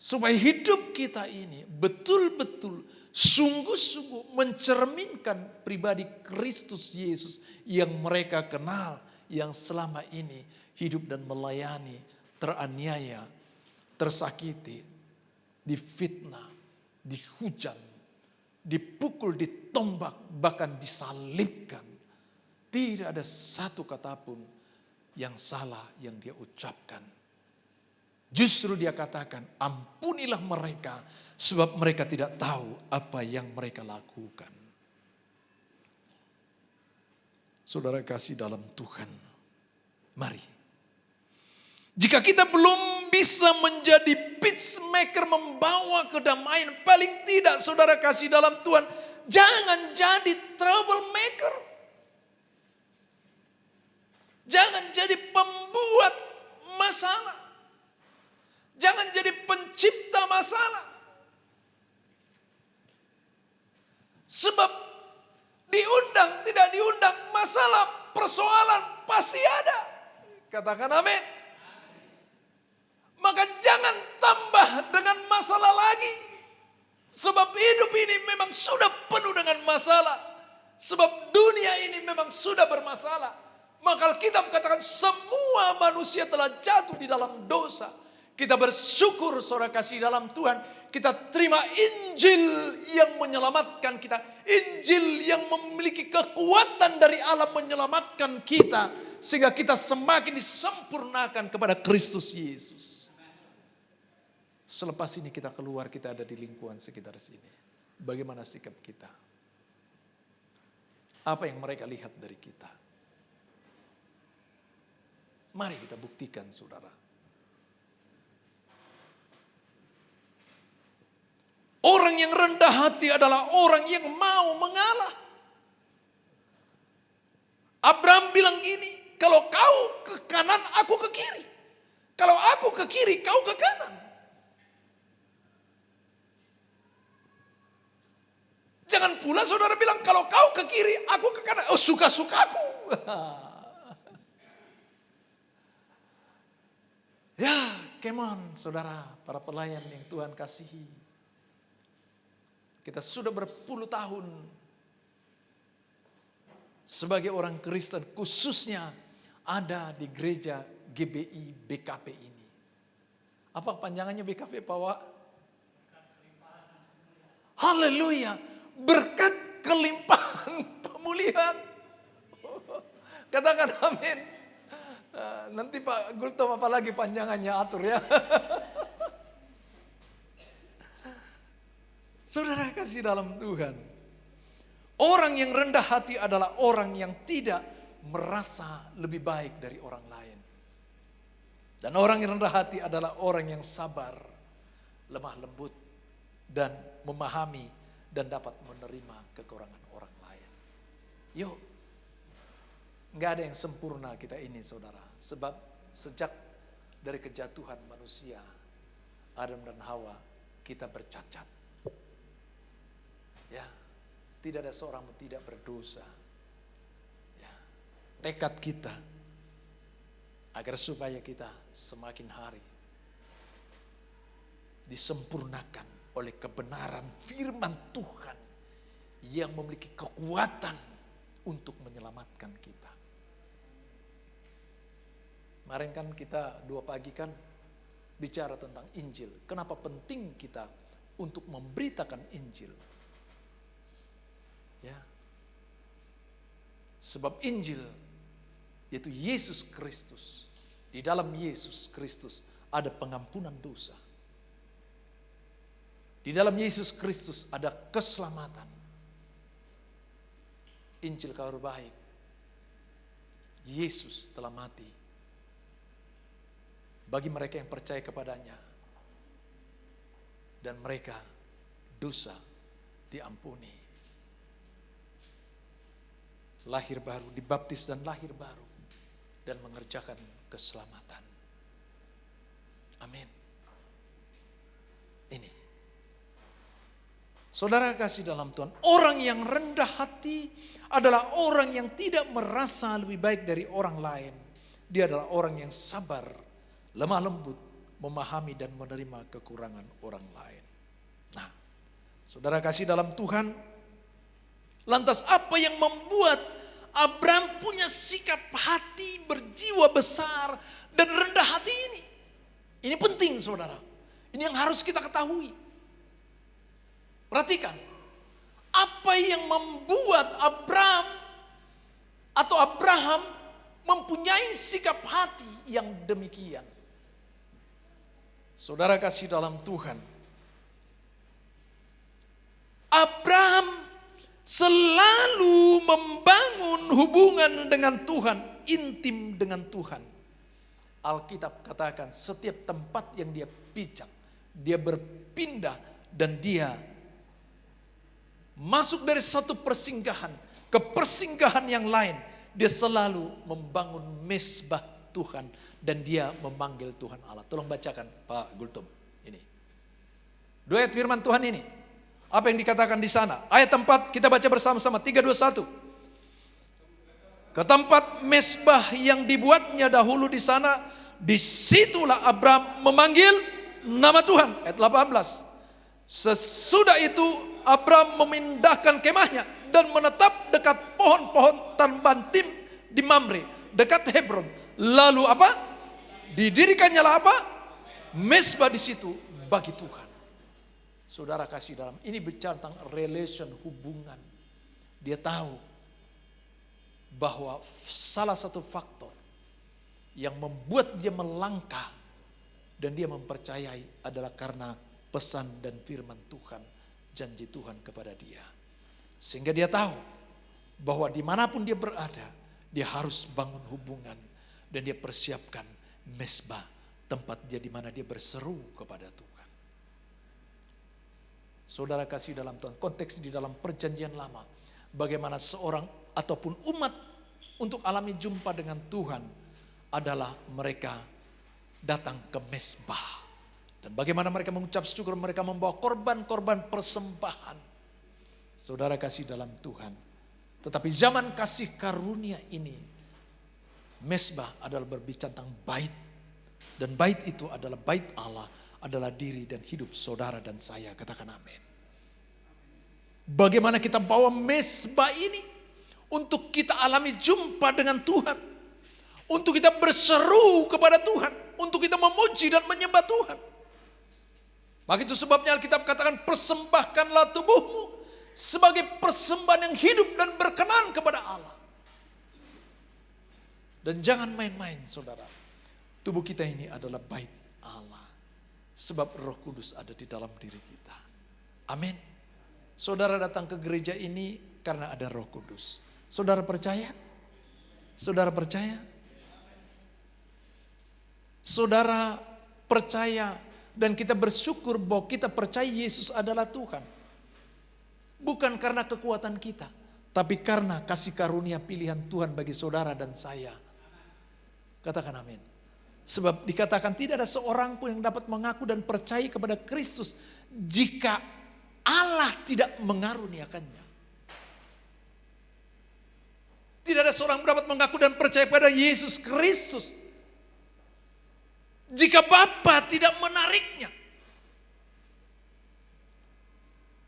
Supaya hidup kita ini betul-betul sungguh-sungguh mencerminkan pribadi Kristus Yesus yang mereka kenal, yang selama ini hidup dan melayani, teraniaya, tersakiti, difitnah, dihujat, dipukul, ditombak, bahkan disalibkan. Tidak ada satu kata pun yang salah yang dia ucapkan. Justru dia katakan, ampunilah mereka sebab mereka tidak tahu apa yang mereka lakukan. Saudara kasih dalam Tuhan, mari. Jika kita belum bisa menjadi peacemaker, membawa kedamaian, paling tidak saudara kasih dalam Tuhan, jangan jadi troublemaker. Jangan jadi pembuat masalah. Jangan jadi pencipta masalah. Sebab diundang, tidak diundang, masalah, persoalan pasti ada. Katakan amin. Maka jangan tambah dengan masalah lagi. Sebab hidup ini memang sudah penuh dengan masalah. Sebab dunia ini memang sudah bermasalah. Maka Alkitab katakan semua manusia telah jatuh di dalam dosa. Kita bersyukur saudara kasih dalam Tuhan. Kita terima Injil yang menyelamatkan kita. Injil yang memiliki kekuatan dari Allah menyelamatkan kita. Sehingga kita semakin disempurnakan kepada Kristus Yesus. Selepas ini kita keluar, kita ada di lingkungan sekitar sini. Bagaimana sikap kita? Apa yang mereka lihat dari kita? Mari kita buktikan saudara. Orang yang rendah hati adalah orang yang mau mengalah. Abraham bilang gini, kalau kau ke kanan, aku ke kiri. Kalau aku ke kiri, kau ke kanan. Jangan pula saudara bilang, kalau kau ke kiri, aku ke kanan. Oh, suka-sukaku. Ya, come on saudara, para pelayan yang Tuhan kasihi. Kita sudah berpuluh tahun sebagai orang Kristen, khususnya ada di gereja GBI BKP ini. Apa panjangannya BKP Pak Wak? Haleluya, berkat kelimpahan pemulihan. Katakan amin. Nanti Pak Gultom apalagi panjangannya atur ya. Saudara kasih dalam Tuhan. Orang yang rendah hati adalah orang yang tidak merasa lebih baik dari orang lain. Dan orang yang rendah hati adalah orang yang sabar, lemah lembut, dan memahami dan dapat menerima kekurangan orang lain. Yuk, gak ada yang sempurna kita ini saudara. Sebab sejak dari kejatuhan manusia, Adam dan Hawa, kita bercacat. Ya, tidak ada seorang pun tidak berdosa. Ya, tekad kita agar supaya kita semakin hari disempurnakan oleh kebenaran firman Tuhan yang memiliki kekuatan untuk menyelamatkan kita. Kemarin kan kita 2 pagi kan bicara tentang Injil. Kenapa penting kita untuk memberitakan Injil? Ya. Sebab Injil yaitu Yesus Kristus. Di dalam Yesus Kristus ada pengampunan dosa. Di dalam Yesus Kristus ada keselamatan. Injil kabar baik. Yesus telah mati bagi mereka yang percaya kepadanya. Dan mereka dosa diampuni. Lahir baru, dibaptis dan lahir baru. Dan mengerjakan keselamatan. Amin. Ini. Saudara kasih dalam Tuhan. Orang yang rendah hati adalah orang yang tidak merasa lebih baik dari orang lain. Dia adalah orang yang sabar, lemah lembut, memahami dan menerima kekurangan orang lain. Nah, saudara kasih dalam Tuhan. Lantas apa yang membuat Abraham punya sikap hati berjiwa besar dan rendah hati ini? Ini penting saudara. Ini yang harus kita ketahui. Perhatikan. Apa yang membuat Abraham mempunyai sikap hati yang demikian? Saudara kasih dalam Tuhan. Abraham selalu membangun hubungan dengan Tuhan, intim dengan Tuhan. Alkitab katakan setiap tempat yang dia pijak, dia berpindah dan dia masuk dari satu persinggahan ke persinggahan yang lain. Dia selalu membangun mezbah Tuhan dan dia memanggil Tuhan Allah. Tolong bacakan Pak Gultom ini. 2 ayat firman Tuhan ini. Apa yang dikatakan di sana? Ayat 4 kita baca bersama-sama. 3, 2, 1. Ke tempat mezbah yang dibuatnya dahulu di sana, disitulah Abraham memanggil nama Tuhan. Ayat 18. Sesudah itu Abraham memindahkan kemahnya dan menetap dekat pohon-pohon Tanbantim di Mamre, dekat Hebron. Lalu apa? Didirikannya lah apa? Mesbah di situ bagi Tuhan. Saudara kasih dalam ini bicara tentang relation, hubungan. Dia tahu bahwa salah satu faktor yang membuat dia melangkah dan dia mempercayai adalah karena pesan dan firman Tuhan, janji Tuhan kepada dia. Sehingga dia tahu bahwa dimanapun dia berada, dia harus bangun hubungan dan dia persiapkan mesbah, tempat dia di mana dia berseru kepada Tuhan. Saudara kasih dalam Tuhan, konteks di dalam perjanjian lama, bagaimana seorang ataupun umat untuk alami jumpa dengan Tuhan adalah mereka datang ke mesbah. Dan bagaimana mereka mengucap syukur, mereka membawa korban-korban persembahan. Saudara kasih dalam Tuhan. Tetapi zaman kasih karunia ini, mesbah adalah berbicara tentang bait. Dan bait itu adalah bait Allah, adalah diri dan hidup saudara dan saya. Katakan amin. Bagaimana kita bawa mesbah ini untuk kita alami jumpa dengan Tuhan. Untuk kita berseru kepada Tuhan. Untuk kita memuji dan menyembah Tuhan. Maka itu sebabnya Alkitab katakan persembahkanlah tubuhmu sebagai persembahan yang hidup dan berkenan kepada Allah. Dan jangan main-main saudara. Tubuh kita ini adalah bait Allah. Sebab Roh Kudus ada di dalam diri kita. Amin. Saudara datang ke gereja ini karena ada Roh Kudus. Saudara percaya? Saudara percaya? Saudara percaya dan kita bersyukur bahwa kita percaya Yesus adalah Tuhan. Bukan karena kekuatan kita, tapi karena kasih karunia pilihan Tuhan bagi saudara dan saya. Katakan amin. Sebab dikatakan tidak ada seorang pun yang dapat mengaku dan percaya kepada Kristus jika Allah tidak mengaruniakannya. Tidak ada seorang yang dapat mengaku dan percaya kepada Yesus Kristus jika Bapa tidak menariknya.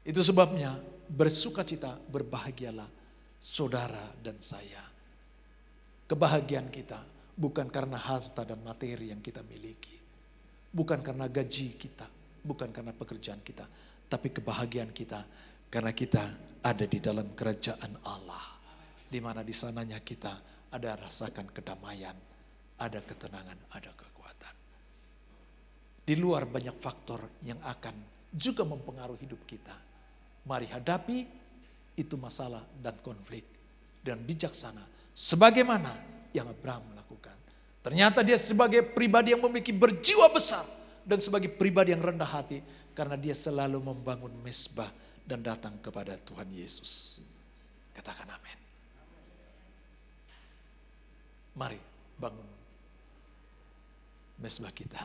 Itu sebabnya bersukacita, berbahagialah saudara dan saya. Kebahagiaan kita bukan karena harta dan materi yang kita miliki. Bukan karena gaji kita, bukan karena pekerjaan kita. Tapi kebahagiaan kita karena kita ada di dalam kerajaan Allah. Di mana di sananya kita ada rasakan kedamaian, ada ketenangan, ada kekuatan. Di luar banyak faktor yang akan juga mempengaruhi hidup kita. Mari hadapi itu masalah dan konflik dan bijaksana. Sebagaimana yang Abraham lakukan. Ternyata dia sebagai pribadi yang memiliki berjiwa besar. Dan sebagai pribadi yang rendah hati. Karena dia selalu membangun mesbah dan datang kepada Tuhan Yesus. Katakan amin. Mari bangun mesbah kita.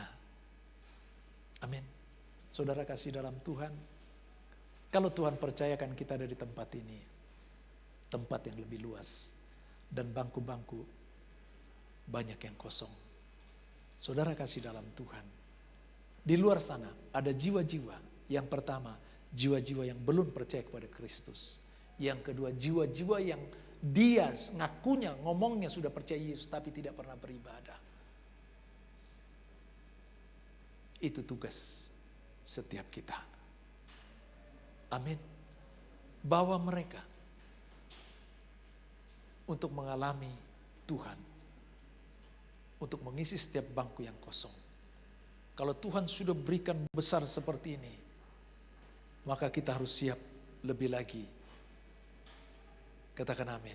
Amin. Saudara kasih dalam Tuhan. Kalau Tuhan percayakan kita ada di tempat ini. Tempat yang lebih luas. Dan bangku-bangku banyak yang kosong. Saudara kasih dalam Tuhan. Di luar sana ada jiwa-jiwa. Yang pertama, jiwa-jiwa yang belum percaya kepada Kristus. Yang kedua, jiwa-jiwa yang dia ngakunya, ngomongnya sudah percaya Yesus tapi tidak pernah beribadah. Itu tugas setiap kita. Amin. Bawa mereka untuk mengalami Tuhan. Untuk mengisi setiap bangku yang kosong. Kalau Tuhan sudah berikan besar seperti ini, maka kita harus siap lebih lagi. Katakan amin.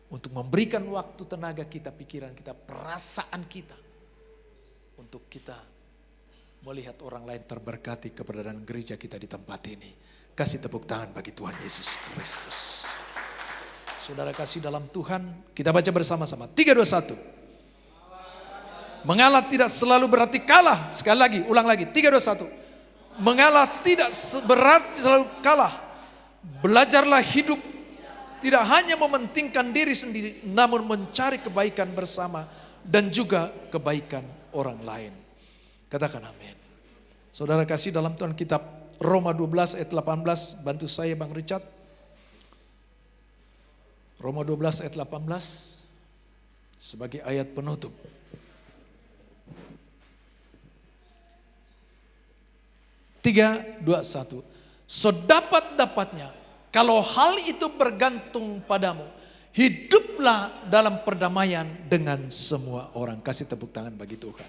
Untuk memberikan waktu, tenaga kita, pikiran kita, perasaan kita. Untuk kita melihat orang lain terberkati keberadaan gereja kita di tempat ini. Kasih tepuk tangan bagi Tuhan Yesus Kristus. Saudara kasih dalam Tuhan, kita baca bersama-sama. 3, 2, 1. Mengalah tidak selalu berarti kalah. Sekali lagi, ulang lagi. 3, 2, 1. Mengalah tidak berarti selalu kalah. Belajarlah hidup tidak hanya mementingkan diri sendiri, namun mencari kebaikan bersama dan juga kebaikan orang lain. Katakan amin. Saudara kasih dalam Tuhan, kitab Roma 12 ayat 18. Bantu saya Bang Richard. Roma 12 ayat 18. Sebagai ayat penutup. 3, 2, 1. Sedapat-dapatnya, kalau hal itu bergantung padamu, hiduplah dalam perdamaian dengan semua orang. Kasih tepuk tangan bagi Tuhan.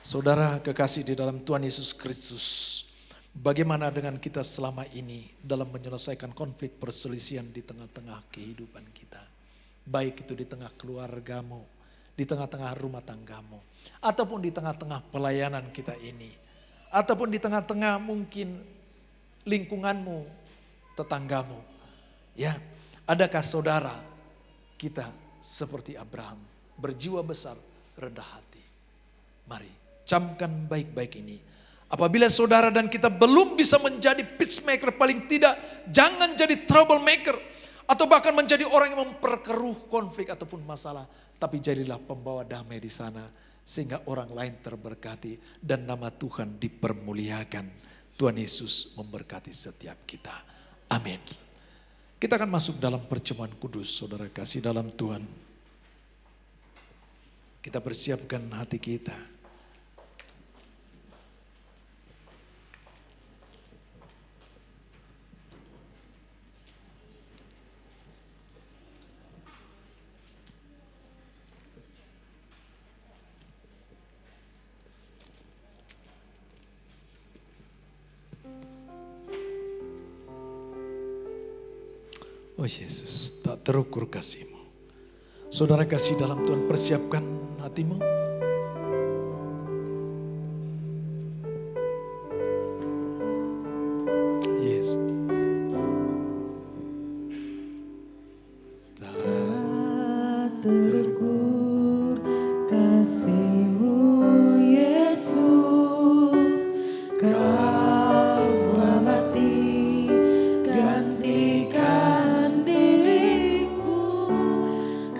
Saudara kekasih di dalam Tuhan Yesus Kristus, bagaimana dengan kita selama ini dalam menyelesaikan konflik perselisihan di tengah-tengah kehidupan kita? Baik itu di tengah keluargamu, di tengah-tengah rumah tanggamu, ataupun di tengah-tengah pelayanan kita ini, ataupun di tengah-tengah mungkin lingkunganmu, tetanggamu. Ya, adakah saudara kita seperti Abraham, berjiwa besar, rendah hati? Mari camkan baik-baik ini. Apabila saudara dan kita belum bisa menjadi peacemaker, paling tidak jangan jadi troublemaker, atau bahkan menjadi orang yang memperkeruh konflik ataupun masalah, tapi jadilah pembawa damai di sana, sehingga orang lain terberkati dan nama Tuhan dipermuliakan. Tuhan Yesus memberkati setiap kita. Amin. Kita akan masuk dalam perjamuan kudus, saudara kasih dalam Tuhan. Kita persiapkan hati kita. Oh Yesus, tak terukur kasih-Mu. Saudara kasih dalam Tuhan, persiapkan hatimu. Yes. Tak terukur kasih-Mu Yesus, Kau telah mati gantikan diriku,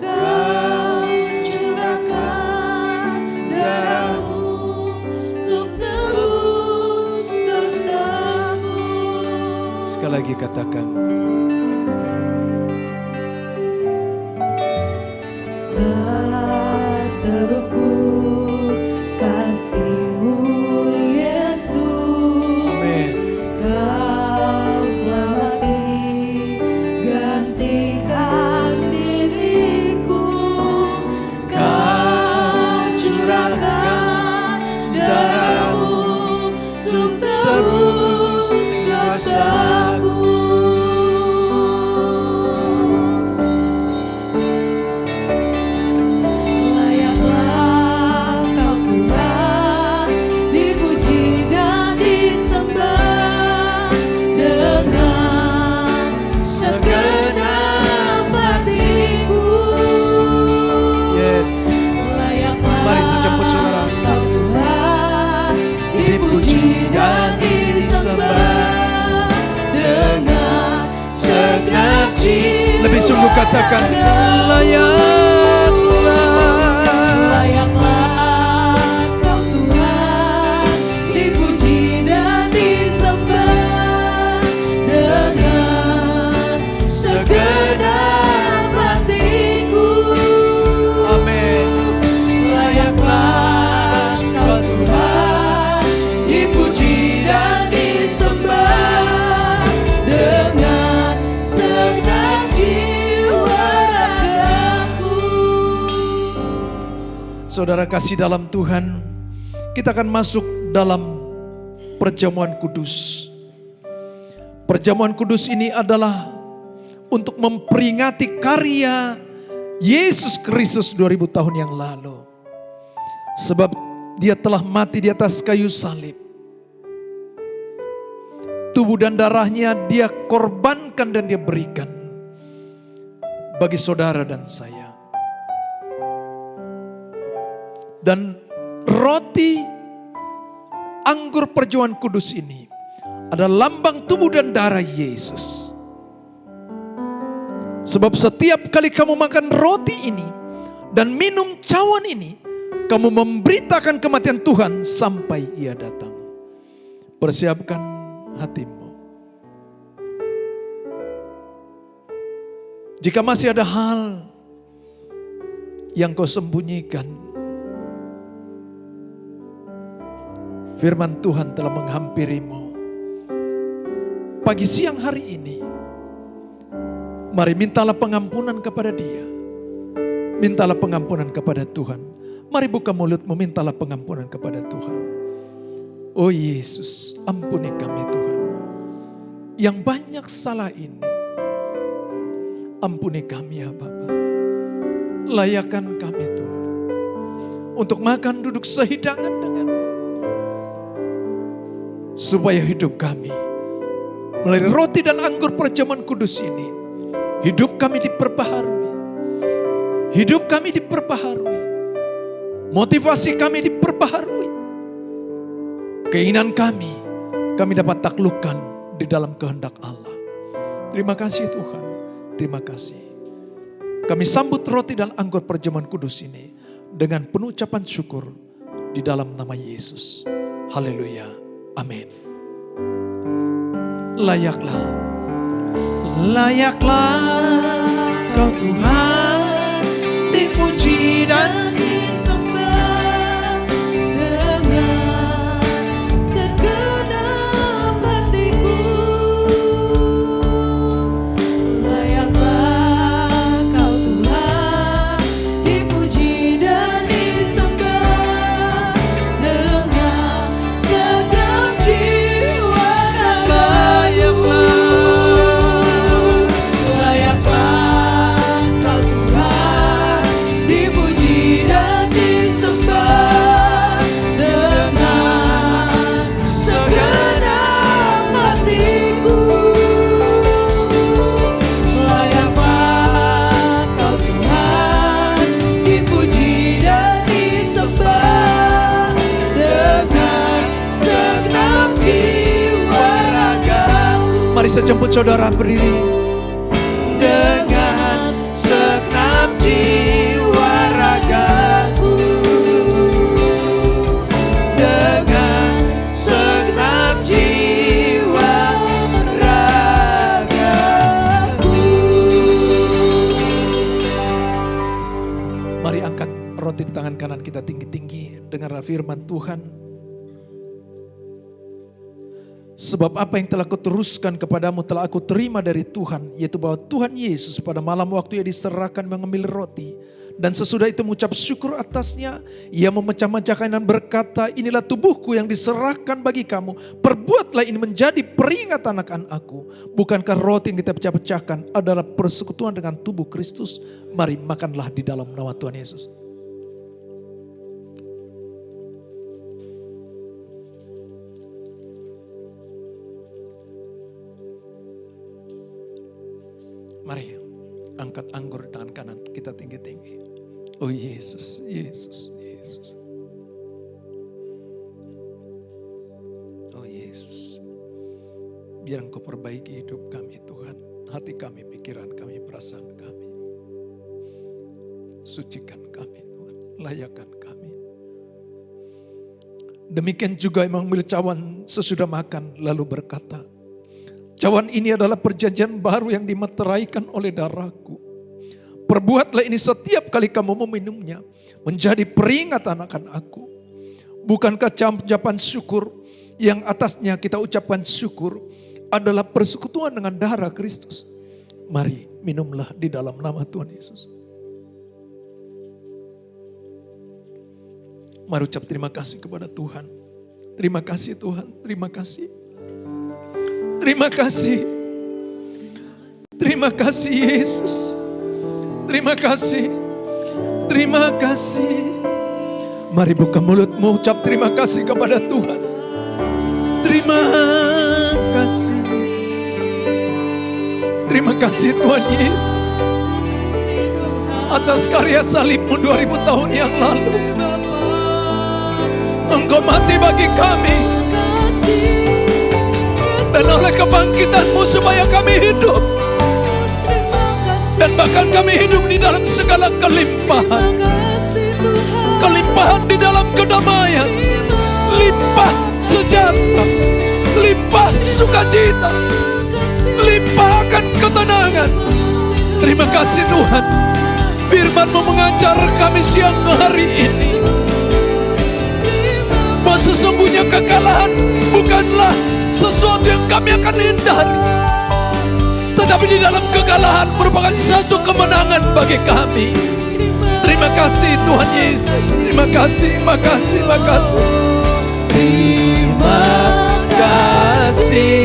Kau curahkan darah-Mu untuk tebus dosaku. Sekali lagi katakan. Tak terukur kasih-Mu Yesus, Amin. Kau telah mati gantikan diriku, Kau curahkan darah-Mu untuk tebus dosaku. Layaklah Kau Tuhan, dipuji dan disembah dengan segenap hatiku. Yes. Layaklah Mari sejemput saudara. Kau Tuhan, dipuji dan disembah dengan segenap jiwa. Lebih sungguh katakan, Layaklah Kau Tuhan, dipuji dan disembah dengan segenap hatiku. Amin. Layaklah Kau Tuhan, dipuji dan disembah dengan segenap jiwa ragaku. Saudara kasih dalam Tuhan, kita akan masuk dalam perjamuan kudus. Perjamuan kudus ini adalah untuk memperingati karya Yesus Kristus 2000 tahun yang lalu. Sebab Dia telah mati di atas kayu salib. Tubuh dan darahnya Dia korbankan dan Dia berikan bagi saudara dan saya. Dan roti anggur perjamuan kudus ini adalah lambang tubuh dan darah Yesus. Sebab setiap kali kamu makan roti ini dan minum cawan ini, kamu memberitakan kematian Tuhan sampai Ia datang. Persiapkan hatimu. Jika masih ada hal yang kau sembunyikan, Firman Tuhan telah menghampirimu. Pagi siang hari ini, mari mintalah pengampunan kepada Dia. Mintalah pengampunan kepada Tuhan. Mari buka mulutmu, mintalah pengampunan kepada Tuhan. Oh Yesus, ampuni kami Tuhan. Yang banyak salah ini, ampuni kami ya Bapa. Layakkan kami Tuhan untuk makan duduk sehidangan denganmu, supaya hidup kami melalui roti dan anggur perjamuan kudus ini, hidup kami diperbaharui. Hidup kami diperbaharui. Motivasi kami diperbaharui. Keinginan kami dapat taklukkan di dalam kehendak Allah. Terima kasih Tuhan. Terima kasih. Kami sambut roti dan anggur perjamuan kudus ini dengan penuh ucapan syukur di dalam nama Yesus. Haleluya. Amin. Layaklah Kau Tuhan, dipuji dan disembah dengan segenap hatiku. Layaklah Kau Tuhan, dipuji dan disembah dengan segenap jiwa dan layaklah Kau Tuhan, dipuji dan disembah dengan segenap hatiku. Layaklah Kau Tuhan, dipuji dan disembah dengan segenap jiwa raga. Mari saya jemput saudara berdiri. Dengan segenap jiwa ragaku, dengan segenap jiwa ragaku. Mari angkat roti di tangan kanan kita tinggi-tinggi. Dengarlah firman Tuhan. Sebab apa yang telah kuteruskan kepadamu telah aku terima dari Tuhan, yaitu bahwa Tuhan Yesus pada malam waktu Ia diserahkan mengambil roti, dan sesudah itu mengucap syukur atasnya, Ia memecah-mecahkan dan berkata, inilah tubuhku yang diserahkan bagi kamu, perbuatlah ini menjadi peringatan akan aku. Bukankah roti yang kita pecah-pecahkan adalah persekutuan dengan tubuh Kristus? Mari makanlah di dalam nama Tuhan Yesus. Mari angkat anggur di tangan kanan kita tinggi-tinggi. Oh Yesus, Yesus, Yesus. Oh Yesus. Biar Engkau perbaiki hidup kami Tuhan. Hati kami, pikiran kami, perasaan kami. Sucikan kami Tuhan. Layakkan kami. Demikian juga Imam mengambil cawan sesudah makan lalu berkata, cawan ini adalah perjanjian baru yang dimeteraikan oleh darahku. Perbuatlah ini setiap kali kamu meminumnya, menjadi peringatan akan aku. Bukankah ucapan syukur yang atasnya kita ucapkan syukur adalah persekutuan dengan darah Kristus? Mari minumlah di dalam nama Tuhan Yesus. Mari ucap terima kasih kepada Tuhan. Terima kasih Tuhan, terima kasih. Terima kasih. Terima kasih Yesus. Terima kasih. Terima kasih. Mari buka mulutmu, ucap terima kasih kepada Tuhan. Terima kasih. Terima kasih Tuhan Yesus. Atas karya salibmu 2000 tahun yang lalu. Engkau mati bagi kami. Dan oleh kebangkitanmu supaya kami hidup. Dan bahkan kami hidup di dalam segala kelimpahan. Kelimpahan di dalam kedamaian. Limpah sejahtera. Limpah sukacita. Limpah akan ketenangan. Terima kasih Tuhan. Firman-Mu mengajar kami siang hari ini. Bahwa Sesungguhnya kekalahan bukanlah sesuatu yang kami akan hindari, tetapi di dalam kekalahan merupakan satu kemenangan bagi kami. Terima kasih Tuhan Yesus. Terima kasih, makasih, makasih. Terima kasih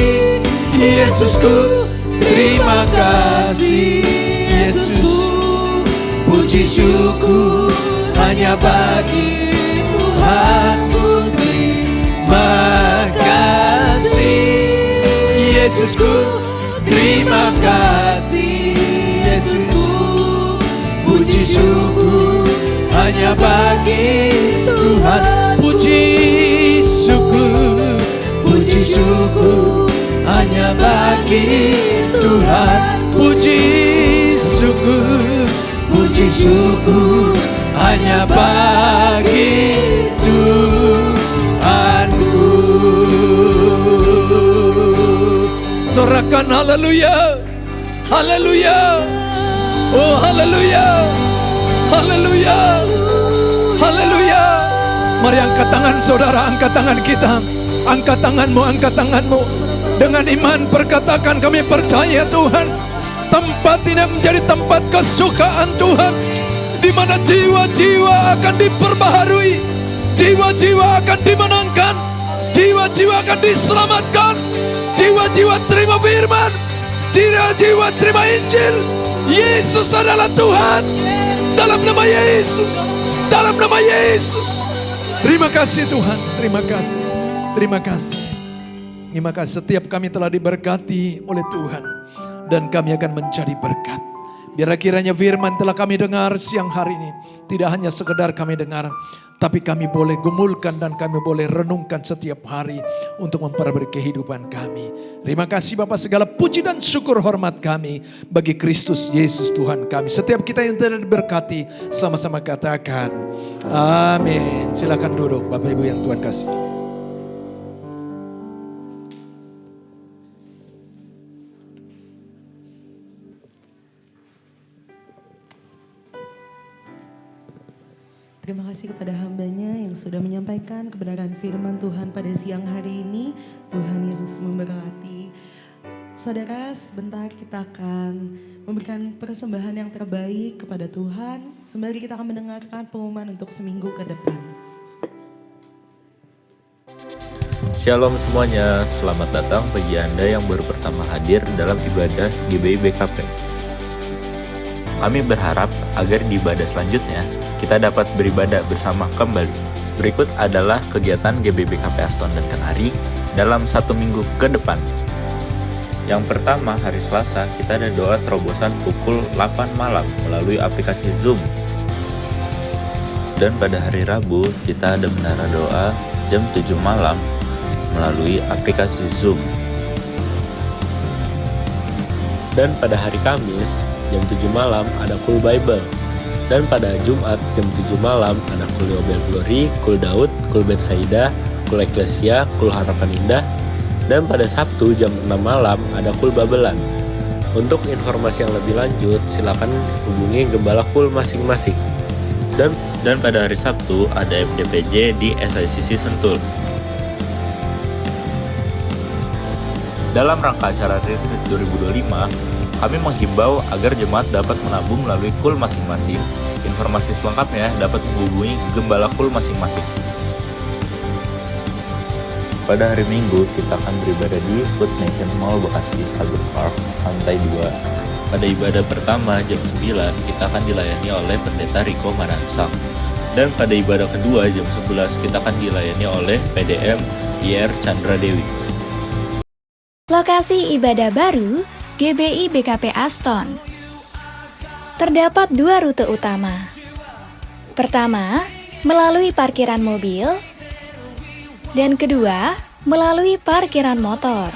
Yesusku. Terima kasih Yesus. Puji syukur hanya bagi Tuhanku. Terima kasih Yesusku. Terima kasih Yesus. Puji syukur hanya bagi Tuhan. Puji syukur, puji syukur hanya bagi Tuhan. Puji syukur, puji syukur hanya bagi Tuhanku. Sorakan haleluya, haleluya, oh haleluya, haleluya, haleluya. Mari angkat tangan saudara, angkat tangan kita, angkat tanganmu, angkat tanganmu. Dengan iman perkatakan, kami percaya Tuhan, tempat ini menjadi tempat kesukaan Tuhan, di mana jiwa-jiwa akan diperbaharui, jiwa-jiwa akan dimenangkan, jiwa-jiwa akan diselamatkan, jiwa-jiwa terima firman, jiwa-jiwa terima Injil. Yesus adalah Tuhan. Dalam nama Yesus, dalam nama Yesus. Terima kasih Tuhan, terima kasih, terima kasih. Terima kasih, setiap kami telah diberkati oleh Tuhan, dan kami akan menjadi berkat. Biar kiranya firman telah kami dengar siang hari ini, tidak hanya sekedar kami dengar, tapi kami boleh gumulkan dan kami boleh renungkan setiap hari untuk memperbaiki kehidupan kami. Terima kasih Bapa, segala puji dan syukur hormat kami bagi Kristus Yesus Tuhan kami. Setiap kita yang telah diberkati, sama-sama katakan amin. Silakan duduk Bapak Ibu yang Tuhan kasih. Terima kasih kepada hambanya yang sudah menyampaikan kebenaran firman Tuhan pada siang hari ini. Tuhan Yesus memberkati. Saudara, sebentar kita akan memberikan persembahan yang terbaik kepada Tuhan. Sembari kita akan mendengarkan pengumuman untuk seminggu ke depan. Shalom semuanya, selamat datang bagi Anda yang baru pertama hadir dalam ibadah GBI BKP. Kami berharap agar di ibadah selanjutnya kita dapat beribadah bersama kembali. Berikut adalah kegiatan GBI BKP Aston dan Kenari dalam 1 minggu ke depan. Yang pertama, hari Selasa kita ada doa terobosan pukul 8 malam melalui aplikasi Zoom. Dan pada hari Rabu kita ada menara doa jam 7 malam melalui aplikasi Zoom. Dan pada hari Kamis jam 7 malam ada Cool Bible. Dan pada Jumat jam 7 malam ada Cool Yobel Glory, Cool Daud, Cool Betsaida, Cool Eklesia, Cool Harapan Indah. Dan pada Sabtu jam 6 malam ada Cool Babelan. Untuk informasi yang lebih lanjut silakan hubungi gembala Cool masing-masing. Dan pada hari Sabtu ada MDPJ di SICC Sentul. Dalam rangka acara Retreat 2025, kami menghimbau agar jemaat dapat menabung melalui Cool masing-masing. Informasi selengkapnya dapat menghubungi gembala Cool masing-masing. Pada hari Minggu, kita akan beribadah di Food Nation Mall Bekasi, Sagun Park, lantai 2. Pada ibadah pertama jam 9, kita akan dilayani oleh Pendeta Riko Manansang. Dan pada ibadah kedua jam 11, kita akan dilayani oleh PDM IR Chandra Dewi. Lokasi ibadah baru GBI BKP Aston. Terdapat 2 rute utama. Pertama, melalui parkiran mobil, dan kedua, melalui parkiran motor.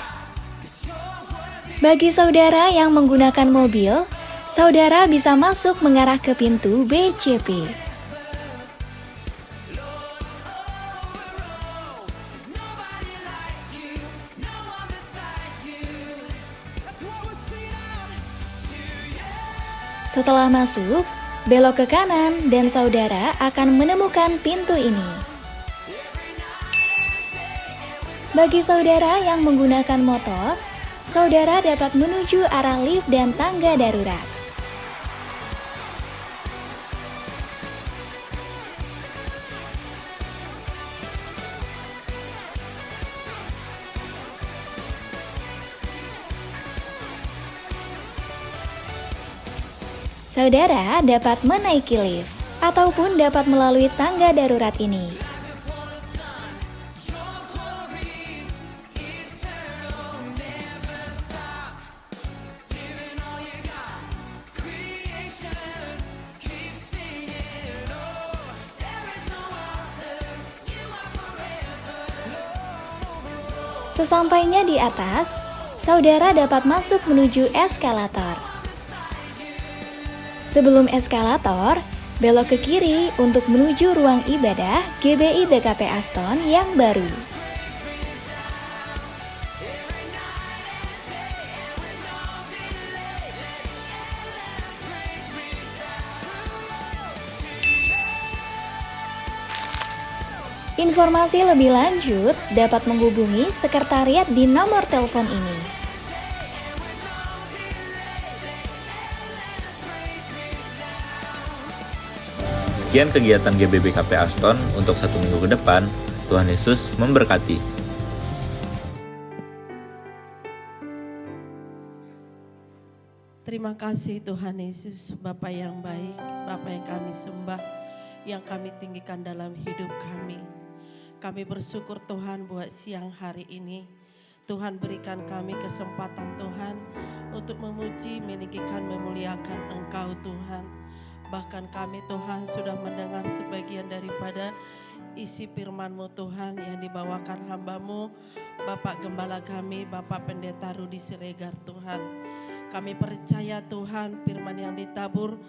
Bagi saudara yang menggunakan mobil, saudara bisa masuk mengarah ke pintu BCP. Setelah masuk, belok ke kanan dan saudara akan menemukan pintu ini. Bagi saudara yang menggunakan motor, saudara dapat menuju arah lift dan tangga darurat. Saudara dapat menaiki lift ataupun dapat melalui tangga darurat ini. Sesampainya di atas, saudara dapat masuk menuju eskalator. Sebelum eskalator, belok ke kiri untuk menuju ruang ibadah GBI BKP Aston yang baru. Informasi lebih lanjut dapat menghubungi sekretariat di nomor telepon ini. Sekian kegiatan GBBKP Aston untuk 1 minggu ke depan. Tuhan Yesus memberkati. Terima kasih Tuhan Yesus, Bapa yang baik, Bapa yang kami sembah, yang kami tinggikan dalam hidup kami. Kami bersyukur Tuhan buat siang hari ini. Tuhan berikan kami kesempatan Tuhan untuk memuji, meninggikan, memuliakan Engkau Tuhan. Bahkan kami Tuhan sudah mendengar sebagian daripada isi firman-Mu Tuhan yang dibawakan hamba-Mu, Bapak Gembala kami, Bapak Pendeta Rudi Siregar Tuhan. Kami percaya Tuhan firman yang ditabur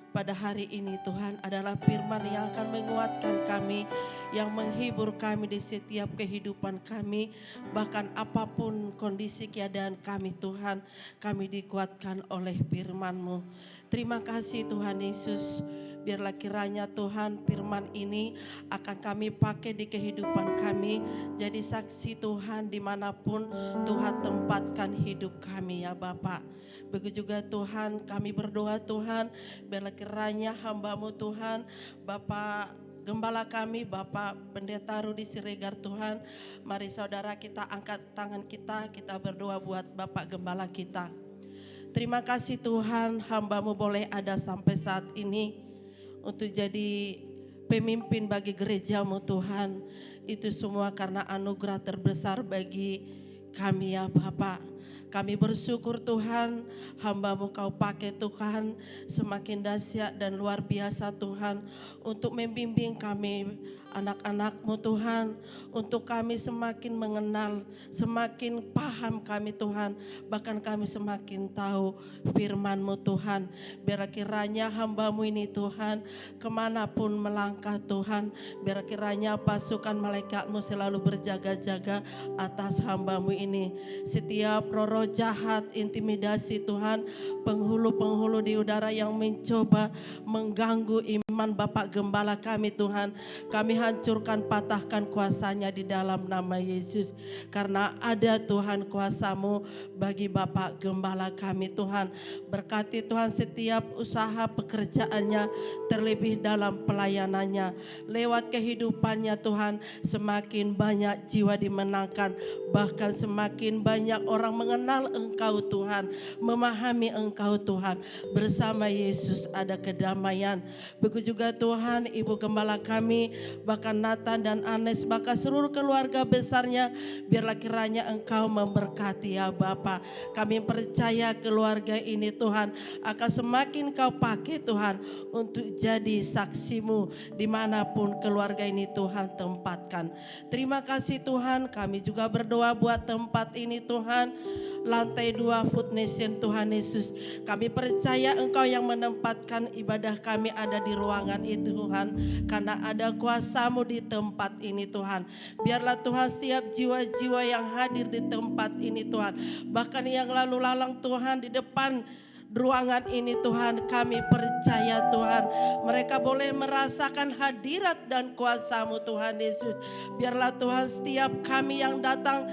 pada hari ini Tuhan adalah firman yang akan menguatkan kami, yang menghibur kami di setiap kehidupan kami, bahkan apapun kondisi keadaan kami Tuhan, kami dikuatkan oleh firman-Mu. Terima kasih Tuhan Yesus. Biarlah kiranya Tuhan firman ini akan kami pakai di kehidupan kami. Jadi saksi Tuhan dimanapun Tuhan tempatkan hidup kami ya Bapak. Begitu juga Tuhan kami berdoa Tuhan. Biarlah kiranya hamba-Mu Tuhan, Bapak Gembala kami, Bapak Pendeta Rudi Siregar Tuhan. Mari saudara kita angkat tangan kita berdoa buat Bapak Gembala kita. Terima kasih Tuhan, hamba-Mu boleh ada sampai saat ini untuk jadi pemimpin bagi gereja-Mu Tuhan. Itu semua karena anugerah terbesar bagi kami ya Bapak. Kami bersyukur Tuhan, hamba-Mu Kau pakai Tuhan semakin dahsyat dan luar biasa Tuhan untuk membimbing kami anak-anak-Mu Tuhan, untuk kami semakin mengenal, semakin paham kami Tuhan, bahkan kami semakin tahu firman-Mu Tuhan. Biar kiranya hamba-Mu ini Tuhan, kemanapun melangkah Tuhan, biar kiranya pasukan malaikat-Mu selalu berjaga-jaga atas hamba-Mu ini. Setiap roh jahat, intimidasi Tuhan, penghulu-penghulu di udara yang mencoba mengganggu iman Bapak Gembala kami Tuhan, kami hancurkan, patahkan kuasanya di dalam nama Yesus. Karena ada Tuhan kuasa-Mu bagi Bapak Gembala kami Tuhan. Berkati Tuhan setiap usaha pekerjaannya, terlebih dalam pelayanannya. Lewat kehidupannya Tuhan, semakin banyak jiwa dimenangkan, bahkan semakin banyak orang mengenal Engkau Tuhan, memahami Engkau Tuhan. Bersama Yesus ada kedamaian. Begitu juga Tuhan Ibu Gembala kami, bahkan Nathan dan Anes, bahkan seluruh keluarga besarnya, biarlah kiranya Engkau memberkati ya Bapa. Kami percaya keluarga ini Tuhan akan semakin Kau pakai Tuhan untuk jadi saksi-Mu dimanapun keluarga ini Tuhan tempatkan. Terima kasih Tuhan, kami juga berdoa buat tempat ini Tuhan, lantai 2 Food Nation Tuhan Yesus. Kami percaya Engkau yang menempatkan ibadah kami ada di ruangan itu Tuhan, karena ada kuasa-Mu di tempat ini Tuhan. Biarlah Tuhan setiap jiwa-jiwa yang hadir di tempat ini Tuhan, bahkan yang lalu lalang Tuhan di depan ruangan ini Tuhan, kami percaya Tuhan, mereka boleh merasakan hadirat dan kuasa-Mu Tuhan Yesus. Biarlah Tuhan setiap kami yang datang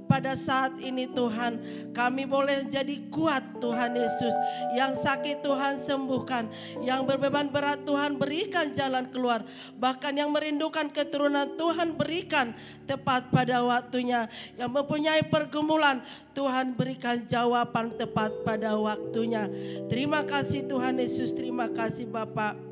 pada saat ini Tuhan, kami boleh jadi kuat Tuhan Yesus. Yang sakit Tuhan sembuhkan, yang berbeban berat Tuhan berikan jalan keluar. Bahkan yang merindukan keturunan Tuhan berikan tepat pada waktunya. Yang mempunyai pergumulan Tuhan berikan jawaban tepat pada waktunya. Terima kasih Tuhan Yesus, terima kasih Bapak.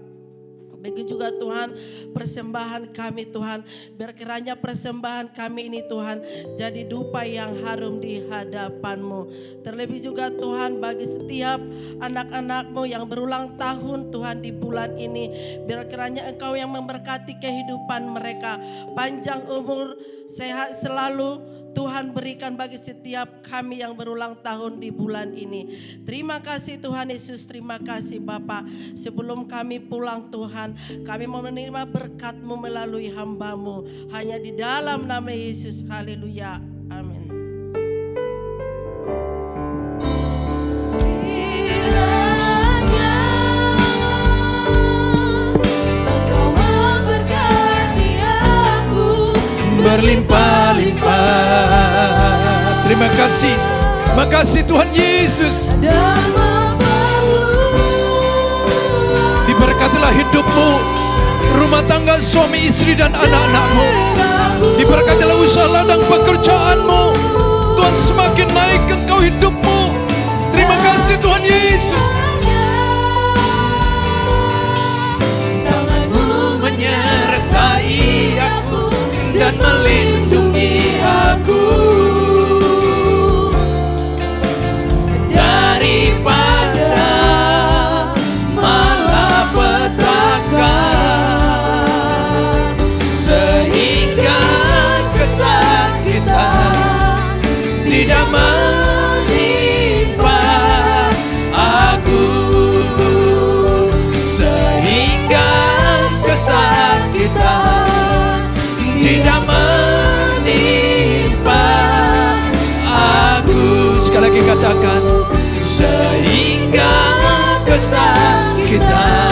Begitu juga Tuhan persembahan kami Tuhan, biar kiranya persembahan kami ini Tuhan jadi dupa yang harum di hadapan-Mu. Terlebih juga Tuhan bagi setiap anak-anak-Mu yang berulang tahun Tuhan di bulan ini, biar kiranya Engkau yang memberkati kehidupan mereka, panjang umur, sehat selalu Tuhan berikan bagi setiap kami yang berulang tahun di bulan ini. Terima kasih Tuhan Yesus, terima kasih Bapa. Sebelum kami pulang Tuhan, kami mau menerima berkat-Mu melalui hamba-Mu. Hanya di dalam nama Yesus, haleluya, amin. Berlimpah-limpah. Terima kasih. Makasih Tuhan Yesus. Diberkatilah hidupmu, rumah tangga suami istri dan anak-anakmu. Diberkatilah usaha ladang pekerjaanmu. Tuhan semakin naik engkau hidupmu. Terima kasih Tuhan Yesus. Tangan-Mu menyertai aku dan melindungi aku daripada malapetaka, sehingga kesakitan tidak menimpa aku, sehingga kesakitan tidak menimpa aku. Sekali lagi katakan, sehingga kesakitan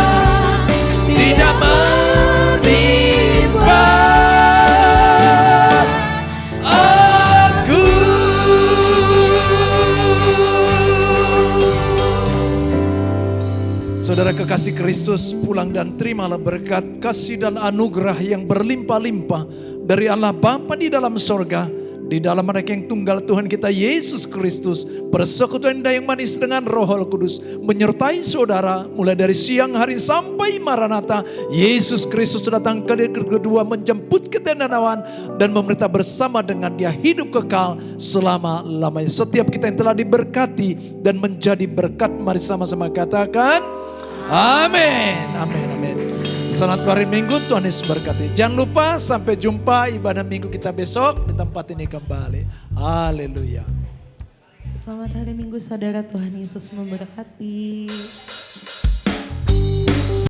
tidak menimpa aku. Saudara kekasih Kristus, pulang dan terimalah berkat, kasih dan anugerah yang berlimpah-limpah dari Allah Bapa di dalam sorga, di dalam mereka yang tunggal Tuhan kita Yesus Kristus, persekutuan indah yang manis dengan Roh Kudus menyertai saudara mulai dari siang hari sampai Maranatha. Yesus Kristus datang kedua menjemput ketenangan dan memerintah bersama dengan Dia hidup kekal selama-lamanya. Setiap kita yang telah diberkati dan menjadi berkat, mari sama-sama katakan amin, amin, amin. Selamat hari Minggu, Tuhan Yesus berkati. Jangan lupa sampai jumpa ibadah Minggu kita besok di tempat ini kembali. Haleluya. Selamat hari Minggu saudara, Tuhan Yesus memberkati.